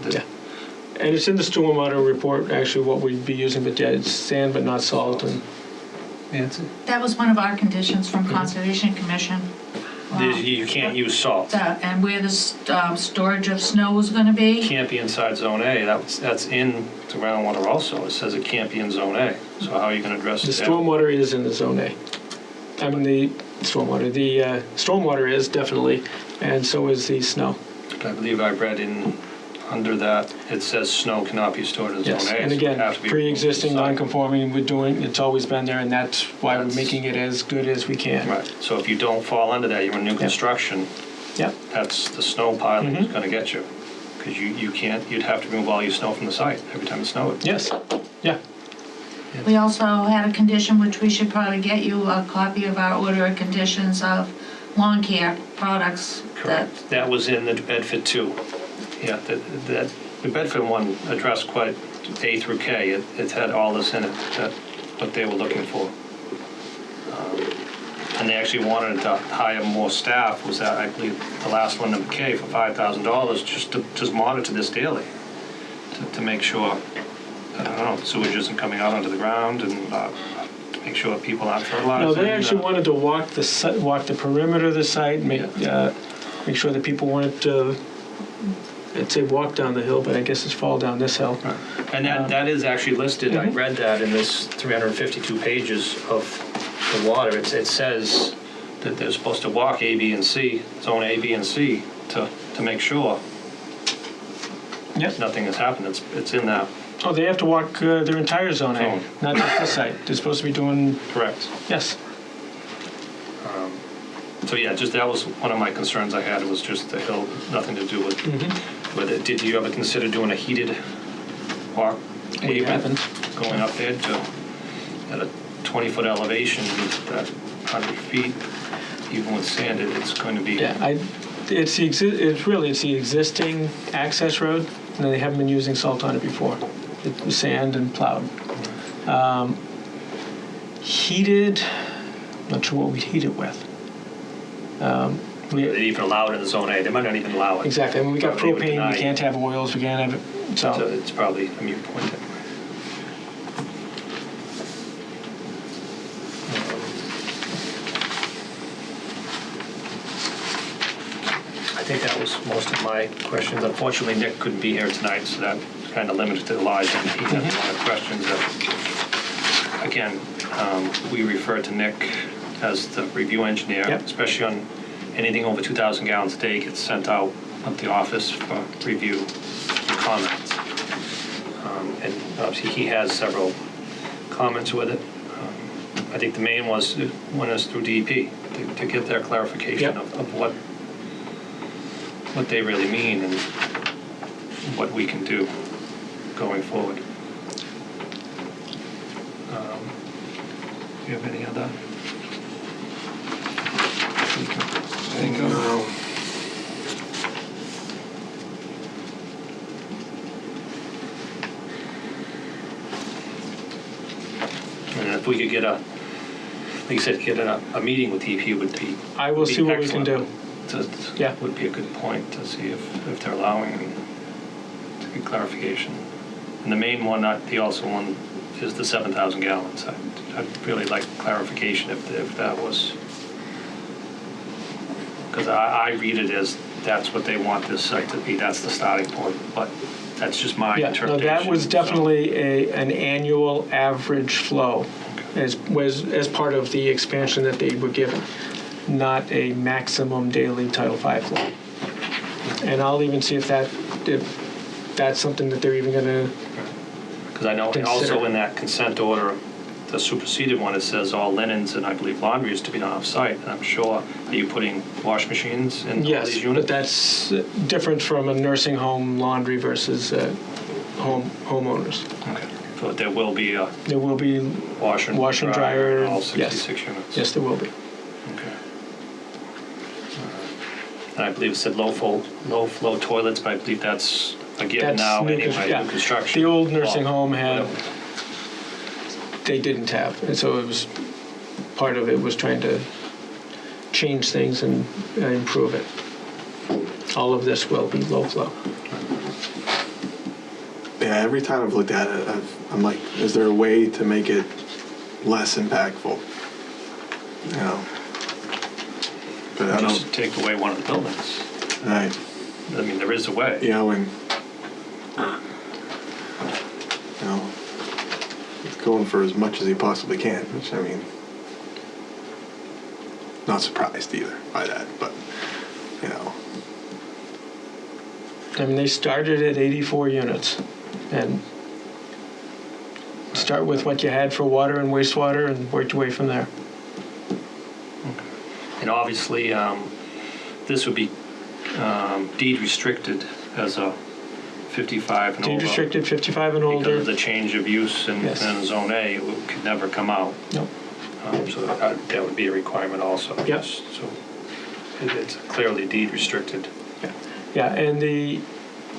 yeah. And it's in the stormwater report, actually, what we'd be using, but yeah, it's sand but not salt. And Nancy? That was one of our conditions from Conservation Commission. You can't use salt. And where the storage of snow was gonna be. Can't be inside Zone A. That's in the groundwater also. It says it can't be in Zone A. So how are you gonna address the it? stormwater is in the Zone A. I mean, the stormwater is definitely, and so is the snow. I believe I read under that, it says snow cannot be stored in Zone A. Yes, so and it again, have to be pre-existing, removed from the non-conforming, it's always been there, and that's why we're That's- making it as good as we can. site. Right, so if you don't fall under that, you're in new construction, Yep. that's the snow piling is Mhm. gonna get you. Because you can't, you'd have to remove all your snow from the site every time it snowed. Yes, yeah. We also had a condition, which we should probably get you a copy of our order of conditions of lawn care products. Correct. That was in the Bedford too. Yeah, the Bedford one addressed quite A through K. It had all this in it, what they were looking for. And they actually wanted to hire more staff, was that, I believe, the last one, number K, for $5,000, just to monitor this daily, to make sure, I don't know, sewage isn't coming out onto the ground, and to make sure people aren't fertilizing. No, they actually wanted to walk the perimeter of the site, make sure that people weren't, I'd say walk down the hill, but I guess it's fall down this hill. Right. And that is actually listed, I read that in this 352 pages of the water. It says that they're supposed to walk A, B, and C, zone A, B, and C, to make sure Yep. nothing has happened. It's in that. Oh, they have to walk their entire Zone A, Zone. not just this site. They're supposed to be doing, Correct. yes. So yeah, just that was one of my concerns I had. It was just the hill, nothing to do with it. Did you ever consider doing a heated walk? We haven't. Going up there at a 20-foot elevation, at 100 feet, even with sand, it's going to be. Yeah, it's the existing access road, and they haven't been using salt on it before. It was sand and plowed. Heated, not sure what we'd heat it with. They even allow it in the Zone A. They might not even allow it. Exactly. I mean, we got Probably would propane. deny We it. can't have oils. We can't have it. So So it's probably a moot point anyway. I think that was most of my questions. Unfortunately, Nick couldn't be here tonight, so that kind of limited Elijah. He had a lot of questions that, again, we refer to Nick as the review engineer, Yep. especially on anything over 2,000 gallons a day gets sent out of the office for review and comments. And obviously, he has several comments with it. I think the main one is through DEP, to get their clarification Yep. of what they really mean and what we can do going forward. Do you have any other? Think of? And if we could get like you said, get a meeting with DEP would be. I will would be see what we can do. excellent. Yeah. Would be a good point to see if they're allowing and to get clarification. And the main one, not the also one, is the 7,000 gallons. I'd really like clarification if that was, because I read it as that's what they want this site to be. That's the starting point. But that's just my Yeah, no, interpretation. that was so- definitely an annual average flow as part of the expansion that they were given, not a maximum daily Title V flow. And I'll even see if that's something that they're even going to. Because I know Consider. also in that consent order, the superseded one, it says all linens and I believe laundry is to be done off-site. And I'm sure, are you putting wash machines in all Yes, these units? but that's different from a nursing home laundry versus homeowners. Okay. So there will be a There will be, washer and Wash and dryer in dryer, all yes. 66 units? yes, there will be. Okay. And I believe it said low flow toilets, but I believe that's a given That's now new anyway, yeah. new construction. The old nursing home had, Whatever. they didn't have, and so it was, part of it was trying to change things and improve it. All of this will be low flow. Yeah, every time I've looked at it, I'm like, is there a way to make it less impactful? You know? But I Just don't, take away one of the buildings. right, I mean, there is a way. you know, and, you know, it's going for as much as he possibly can, which, I mean, not surprised either by that, but, you know, I mean, they started at 84 units, and start with what you had for water and wastewater and worked your way from there. And obviously, this would be deed restricted as a 55 and over. Deed restricted 55 and older. Because of the change of use in Yes. Zone A, it could never come out. Nope. So that would be a requirement also. Yes. So it's clearly deed restricted. Yeah, and the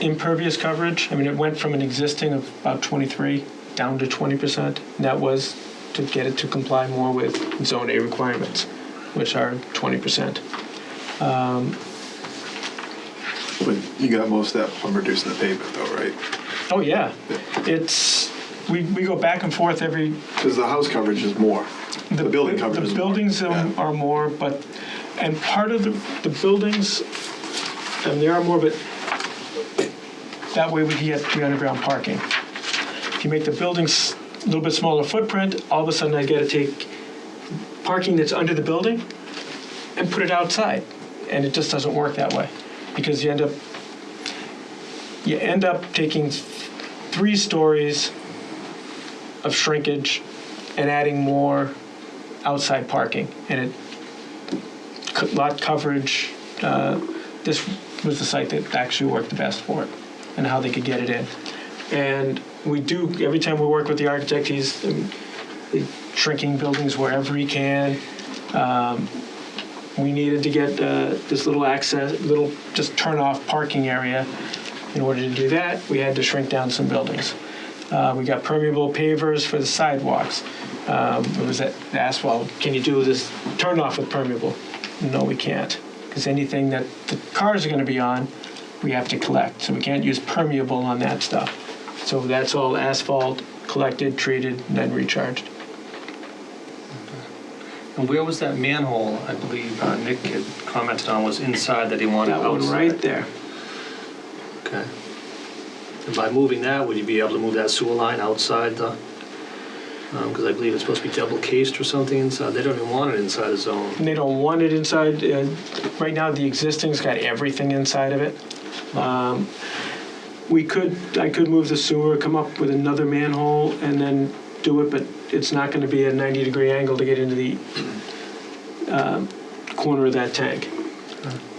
impervious coverage, I mean, it went from an existing of about 23 down to 20%. And that was to get it to comply more with Zone A requirements, which are 20%. but you got most of that from reducing the pavement though, right? Oh, yeah. It's, we go back and forth every... Because the house coverage is more. The building coverage is The more. buildings Yeah. are more, but, and part of the buildings, and there are more, but that way we can get the underground parking. If you make the buildings a little bit smaller footprint, all of a sudden I got to take parking that's under the building and put it outside. And it just doesn't work that way, because you end up taking 3 stories of shrinkage and adding more outside parking, and lot coverage. This was the site that actually worked the best for it, and how they could get it in. And we do, every time we work with the architect, he's shrinking buildings wherever he can. We needed to get this little just turn off parking area. In order to do that, we had to shrink down some buildings. We got permeable pavers for the sidewalks. It was asked, well, can you do this turn off with permeable? No, we can't, because anything that the cars are going to be on, we have to collect. So we can't use permeable on that stuff. So that's all asphalt, collected, treated, and then recharged. And where was that manhole, I believe Nick had commented on, was inside that he wanted That outside? one right there. Okay. And by moving that, would you be able to move that sewer line outside the, because I believe it's supposed to be double cased or something inside. They don't even want it inside the zone. And they don't want it inside. Right now, the existing's got everything inside of it. I could move the sewer, come up with another manhole, and then do it, but it's not going to be a 90-degree angle to get into the corner of that tank.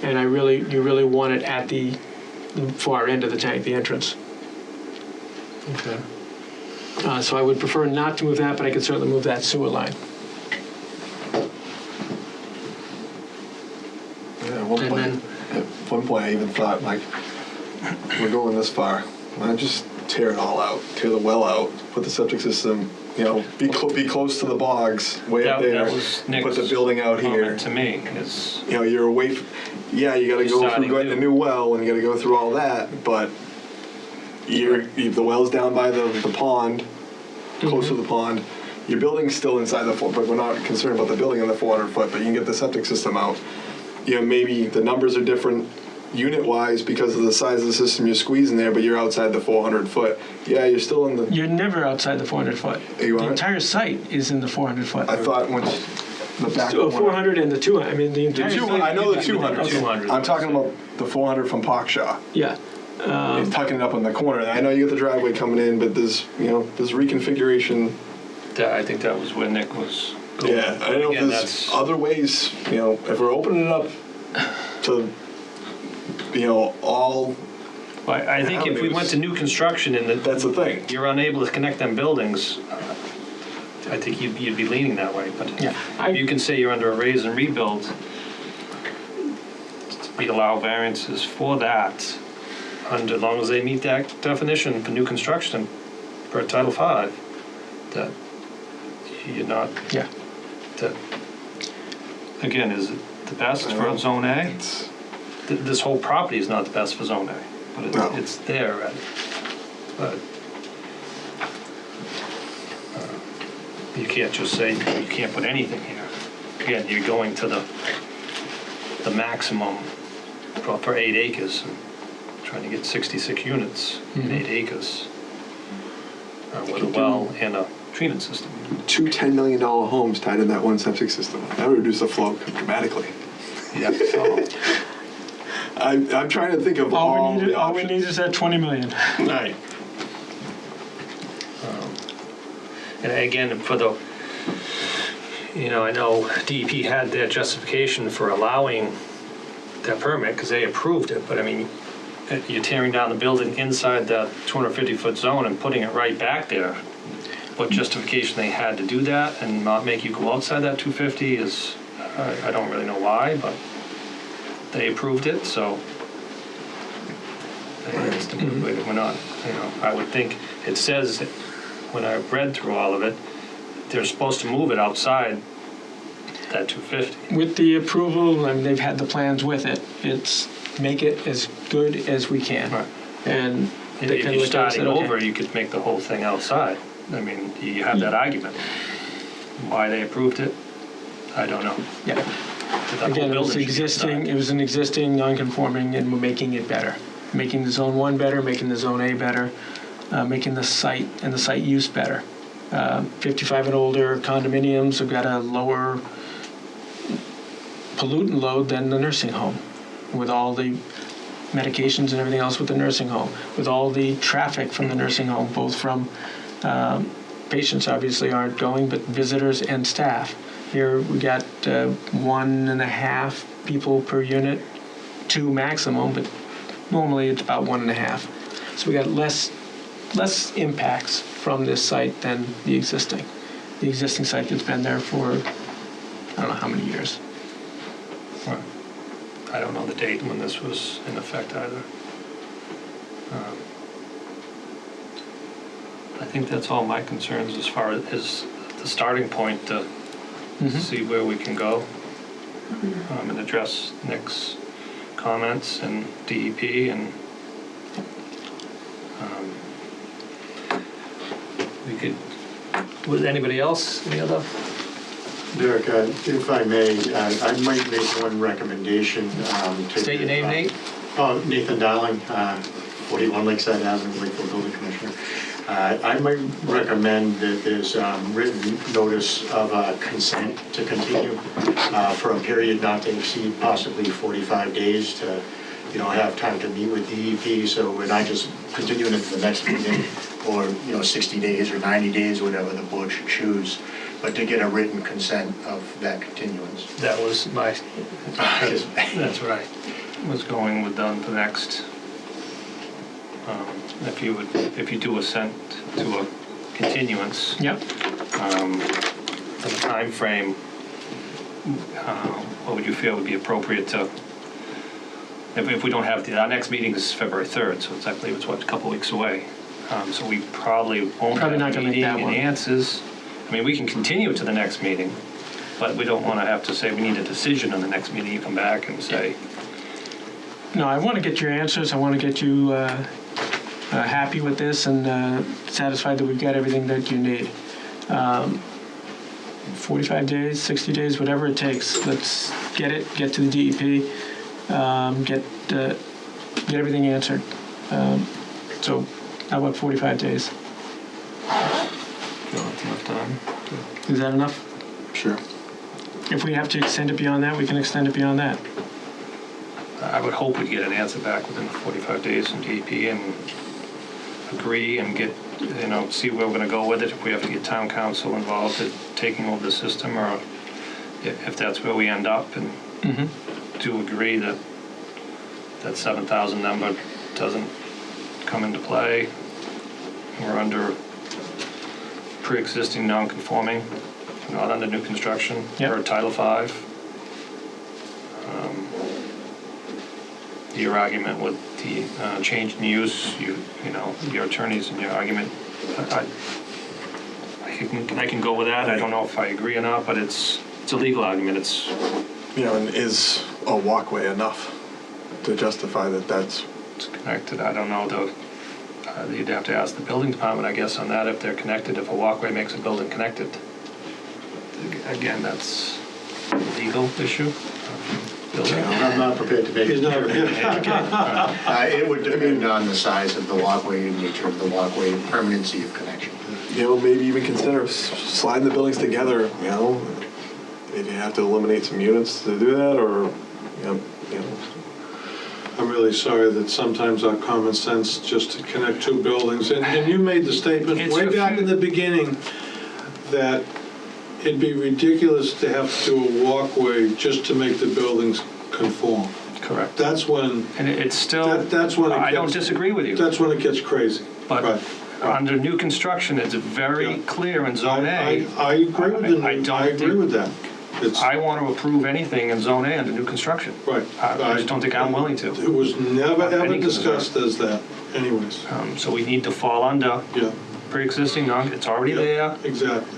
And you really want it at the far end of the tank, the entrance. Okay. So I would prefer not to move that, but I could certainly move that sewer line. Yeah, at one point I even thought, like, we're going this far. Why not just tear it all out, tear the well out, put the septic system, you know, be close to the bogs, way up there, That was Nick's put the building out here. comment to me, is You know, you're away from, yeah, you gotta go Starting through getting a new well, and you gotta go through all that, but the well's down by the pond, close to the pond. Your building's still inside the but we're not concerned about the building in the 400 foot, but you can get the septic system out. You know, maybe the numbers are different unit-wise because of the size of the system you're squeezing there, but you're outside the 400 foot. Yeah, you're still in the... You're never outside the 400 foot. You The aren't? entire site is in the 400 foot. I thought once the back So corner- 400 and the 200. I mean, the The entire 200, site. I know the 200. 200. I'm talking about the 400 from Parkshaw. Yeah. It's tucking it up in the corner. I know you get the driveway coming in, but there's reconfiguration. I think that was where Nick was going. Yeah, I don't know Again, if there's other ways, you know, if we're opening it up to, you know, all, Well, I think if we went to new construction and that's the thing. you're unable to connect them buildings, I think you'd be leaning that way. But Yeah. you can say you're under a raise and rebuild. We allow variances for that, as long as they meet that definition for new construction per Title V, that you're not, Yeah. that, again, is it the best for Zone A? It's, This whole property is not the best for Zone A, but No. it's there. But You can't just say you can't put anything here. Again, you're going to the maximum for 8 acres, trying to get 66 units in 8 acres with a well and a treatment system. Two $10 million homes tied in that one septic system. That would reduce the flow dramatically. Yeah, so, I'm trying to think of all the All we options. need is that 20 million. right. And again, for the, I know DEP had their justification for allowing that permit because they approved it, but I mean, you're tearing down the building inside that 250-foot zone and putting it right back there. What justification they had to do that and not make you go outside that 250 is, I don't really know why, but they approved it, so we're not, I would think it says, when I read through all of it, they're supposed to move it outside that 250. With the approval, I mean, they've had the plans with it. It's make it as good as we can. Right. And they If can you're look at it and starting say, okay. over, you could make the whole thing outside. I mean, you have that argument. Why they approved it, I don't know. Yeah. But that Again, whole it was building should be existing, outside. it was an existing non-conforming, and we're making it better. Making the Zone 1 better, making the Zone A better, making the site and the site use better. 55 and older condominiums have got a lower pollutant load than the nursing home, with all the medications and everything else with the nursing home, with all the traffic from the nursing home, both from patients obviously aren't going, but visitors and staff. Here we got 1.5 people per unit, 2 maximum, but normally it's about 1.5. So we got less impacts from this site than the existing. The existing site that's been there for I don't know how many years. Right. I don't know the date when this was in effect either. I think that's all my concerns as far as the starting point to see where we can go and address Nick's comments and DEP and we could, with anybody else, any other? Derek, if I may, I might make one recommendation. State your name, Nate. Oh, Nathan Dowling, 41 Lakeside Avenue, Lakeville Building Commissioner. I might recommend that there's written notice of consent to continue for a period not to exceed possibly 45 days to, have time to meet with DEP, so we're not just continuing it to the next meeting or, 60 days or 90 days, whatever the board should choose, but to get a written consent of that continuance. That was my, that's right, was going with the next, if you do assent to a continuance, Yep. for the time frame, what would you feel would be appropriate to, if we don't have, our next meeting is February 3rd, so it's, I believe it's a couple weeks away. So we probably won't Probably not have a gonna make meeting that and one. answers. I mean, we can continue to the next meeting, but we don't want to have to say we need a decision on the next meeting. You come back and say, No, I want to get your answers. I want to get you happy with this and satisfied that we've got everything that you need. 45 days, 60 days, whatever it takes. Let's get to the DEP, get everything answered. So how about 45 days? that's enough time. Is that enough? Sure. If we have to extend it beyond that, we can extend it beyond that. I would hope we'd get an answer back within 45 days from DEP and agree and get, see where we're going to go with it. If we have to get town council involved in taking over the system, or if that's where we end up, and to agree that that 7,000 number doesn't come into play. We're under pre-existing non-conforming, not under new construction, Yep. or Title V. Your argument with the change in use, your attorneys and your argument, I can go with that. I don't know if I agree or not, but it's a legal argument. It's And is a walkway enough to justify that's connected. I don't know though. You'd have to ask the building department, I guess, on that if they're connected. If a walkway makes a building connected, again, that's a legal issue. Building. I'm not prepared to make He's it. not, It would depend on the size of the walkway and nature of the walkway and permanency of connection. You know, maybe even consider sliding the buildings together, you know? If you have to eliminate some units to do that, or, you know. I'm really sorry that sometimes our common sense just to connect two buildings, and you made the statement It's way a back few- in the beginning that it'd be ridiculous to have to do a walkway just to make the buildings conform. Correct. That's when, And it's still, that's when it I don't gets, disagree with you, that's when it gets crazy. but Right. under new construction, it's very Yeah. clear in Zone A. I agree with I them, don't I agree think- with that. It's, I want to approve anything in Zone A under new construction. right. I just don't think I'm willing to. It was never, ever Any concern. discussed as that, anyways. So we need to fall under Yeah, pre-existing, it's already yeah, there. exactly.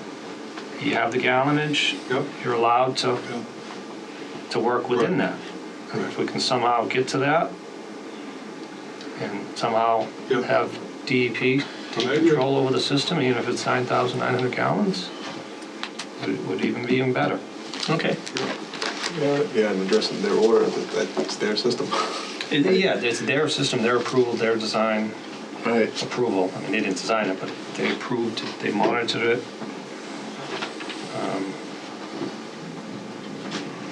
You have the gallonage, Yep, you're allowed to yeah. work within Right. that. And if we can somehow get to that and somehow Yeah. have DEP take I agree. control over the system, even if it's 9,900 gallons, it would even be even better. Okay. Yeah, and addressing their order, that's their system. Yeah, it's their system, their approval, their design Right. approval. I mean, they didn't design it, but they approved it, they monitored it.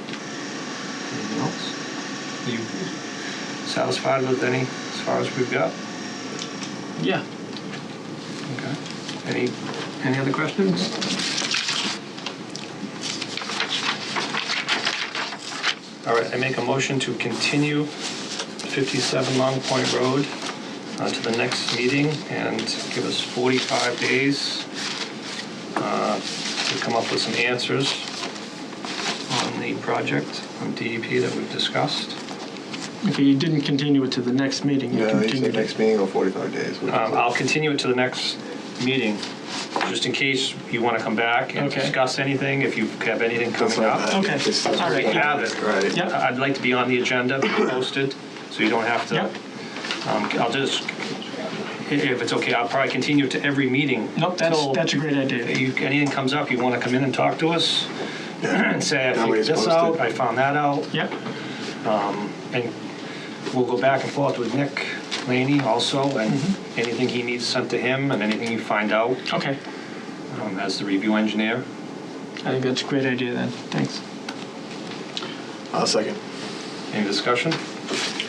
Anything else? You satisfied with any, as far as we've got? Yeah. Okay. Any other questions? All right, I make a motion to continue 57 Long Point Road to the next meeting and give us 45 days to come up with some answers on the project on DEP that we've discussed. Okay, you didn't continue it to the next meeting. You Yeah, they continued said it. next meeting or 45 days. I'll continue it to the next meeting, just in case you want to come back and Okay. discuss anything, if you have anything That's coming not up. bad. Okay. Just- All right. We have it. Right. Yep. I'd like to be on the agenda, be posted, so you don't have to. Yep. I'll just, if it's okay, I'll probably continue to every meeting. Nope, till that's a great idea. anything comes up, you want to come in and talk to us, and say, I That way figured it's this out, posted. I found that out. Yep. And we'll go back and forth with Nick Laney also, and anything he needs sent to him, and anything you find out Okay. as the review engineer. I think that's a great idea then. Thanks. I'll second. Any discussion?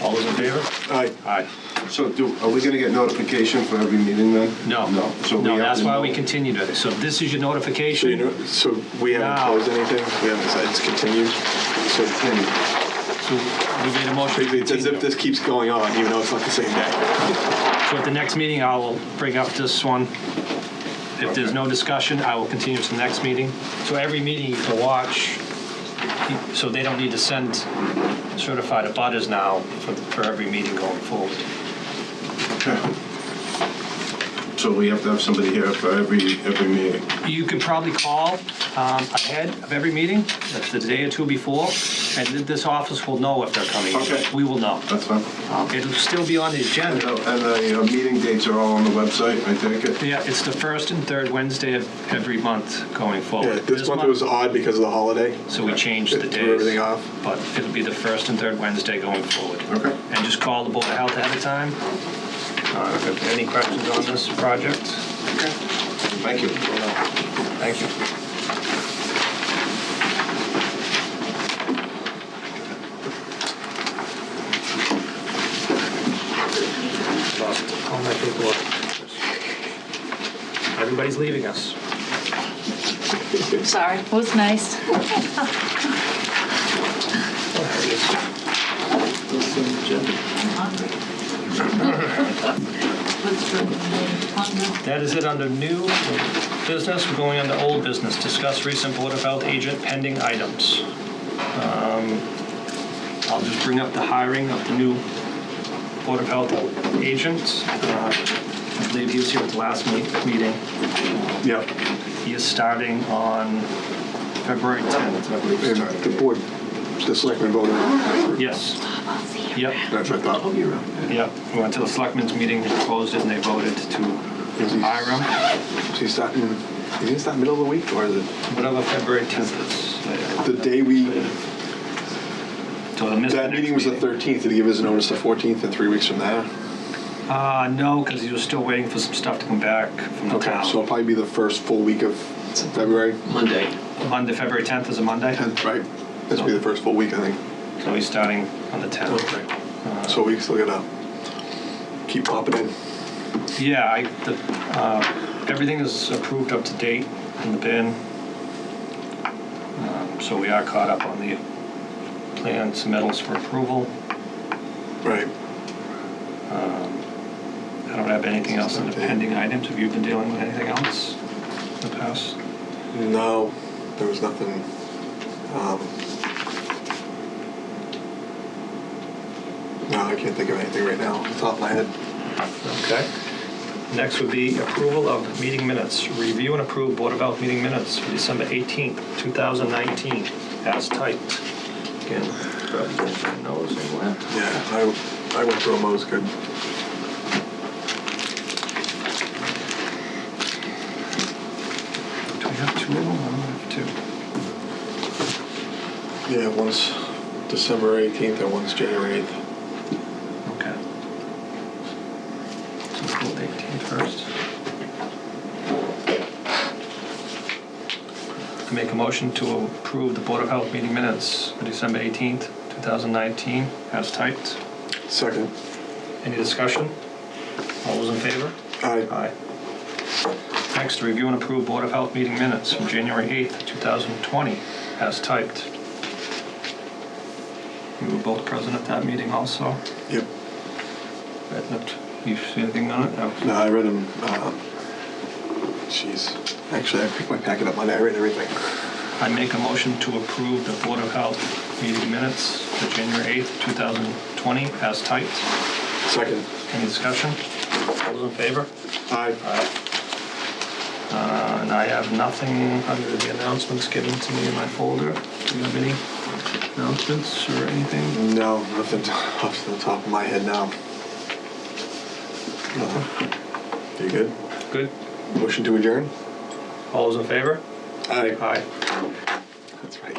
All those in favor? Aye. Aye. So are we gonna get notification for every meeting then? No. No. So we No, have that's to why know- we continued it. So this is your So, notification. so we haven't No. closed anything? We haven't decided it's continued? So So we made a motion to it's as if continue. this keeps going on, even though it's not the same day. So at the next meeting, I will bring up this one. If there's no discussion, I will continue to the next meeting. So every meeting you can watch, so they don't need to send certified abutters now for every meeting going forward. So we have to have somebody here for every meeting. You could probably call ahead of every meeting, that's the day or two before, and this office will know if they're coming. Okay. We will know. That's fine. It'll still be on the agenda. And the meeting dates are all on the website, I take it? Yeah, it's the first and third Wednesday of every month going forward. Yeah, this month was odd because of the holiday. So we changed the It days. threw everything off. But it'll be the first and third Wednesday going forward. Okay. And just call the Board of Health ahead of time. If you have any questions on this project? Thank you. Thank you. Lost all my paperwork. Everybody's leaving us. Sorry, it was nice. That is it under new business. We're going under old business. Discuss recent Board of Health agent pending items. I'll just bring up the hiring of the new Board of Health agent. I believe he was here at the last meeting. Yep. He is starting on February 10th, I believe. And the board, the selectmen voted. Yes. Yep. That's what I thought. Yep. We went to the selectmen's meeting, closed it, and they voted to hire him. So he's starting think it's that middle of the week, or is it Whatever February 10th is. the day we, So I missed the that next meeting was the 13th, did he give us a notice the 14th and 3 weeks from there? No, because he was still waiting for some stuff to come back from the Okay, town. so it'll probably be the first full week of February. Monday. Monday, February 10th is a Monday, 10th, right? This will be the first full week, I think. so he's starting on the 10th. So we still gotta keep popping in. Yeah, everything is approved up to date in the bin. So we are caught up on the plan submittals for approval. Right. I don't have anything else in the pending items. Have you been dealing with anything else in the past? No, there was nothing. No, I can't think of anything right now off the top of my head. Okay. Next would be approval of meeting minutes. Review and approve Board of Health meeting minutes for December 18th, 2019, as typed. Again, probably can't find those anywhere. Yeah, I went through them, it was good. Do we have two of them? I don't have two. Yeah, one's December 18th and one's January 8th. Okay. So we'll go with 18th first. I make a motion to approve the Board of Health meeting minutes for December 18th, 2019, as typed. Second. Any discussion? All those in favor? Aye. Aye. Next, review and approve Board of Health meeting minutes from January 8th, 2020, as typed. You were both present at that meeting also. Yep. You see anything on it? No. No, I read them. Jeez. Actually, I picked my packet up Monday. I read everything. I make a motion to approve the Board of Health meeting minutes for January 8th, 2020, as typed. Second. Any discussion? All those in favor? Aye. Aye. And I have nothing under the announcements given to me in my folder. Do you have any announcements or anything? No, nothing off the top of my head now. Nothing? You good? Good. Motion to adjourn? All those in favor? Aye. Aye. That's right.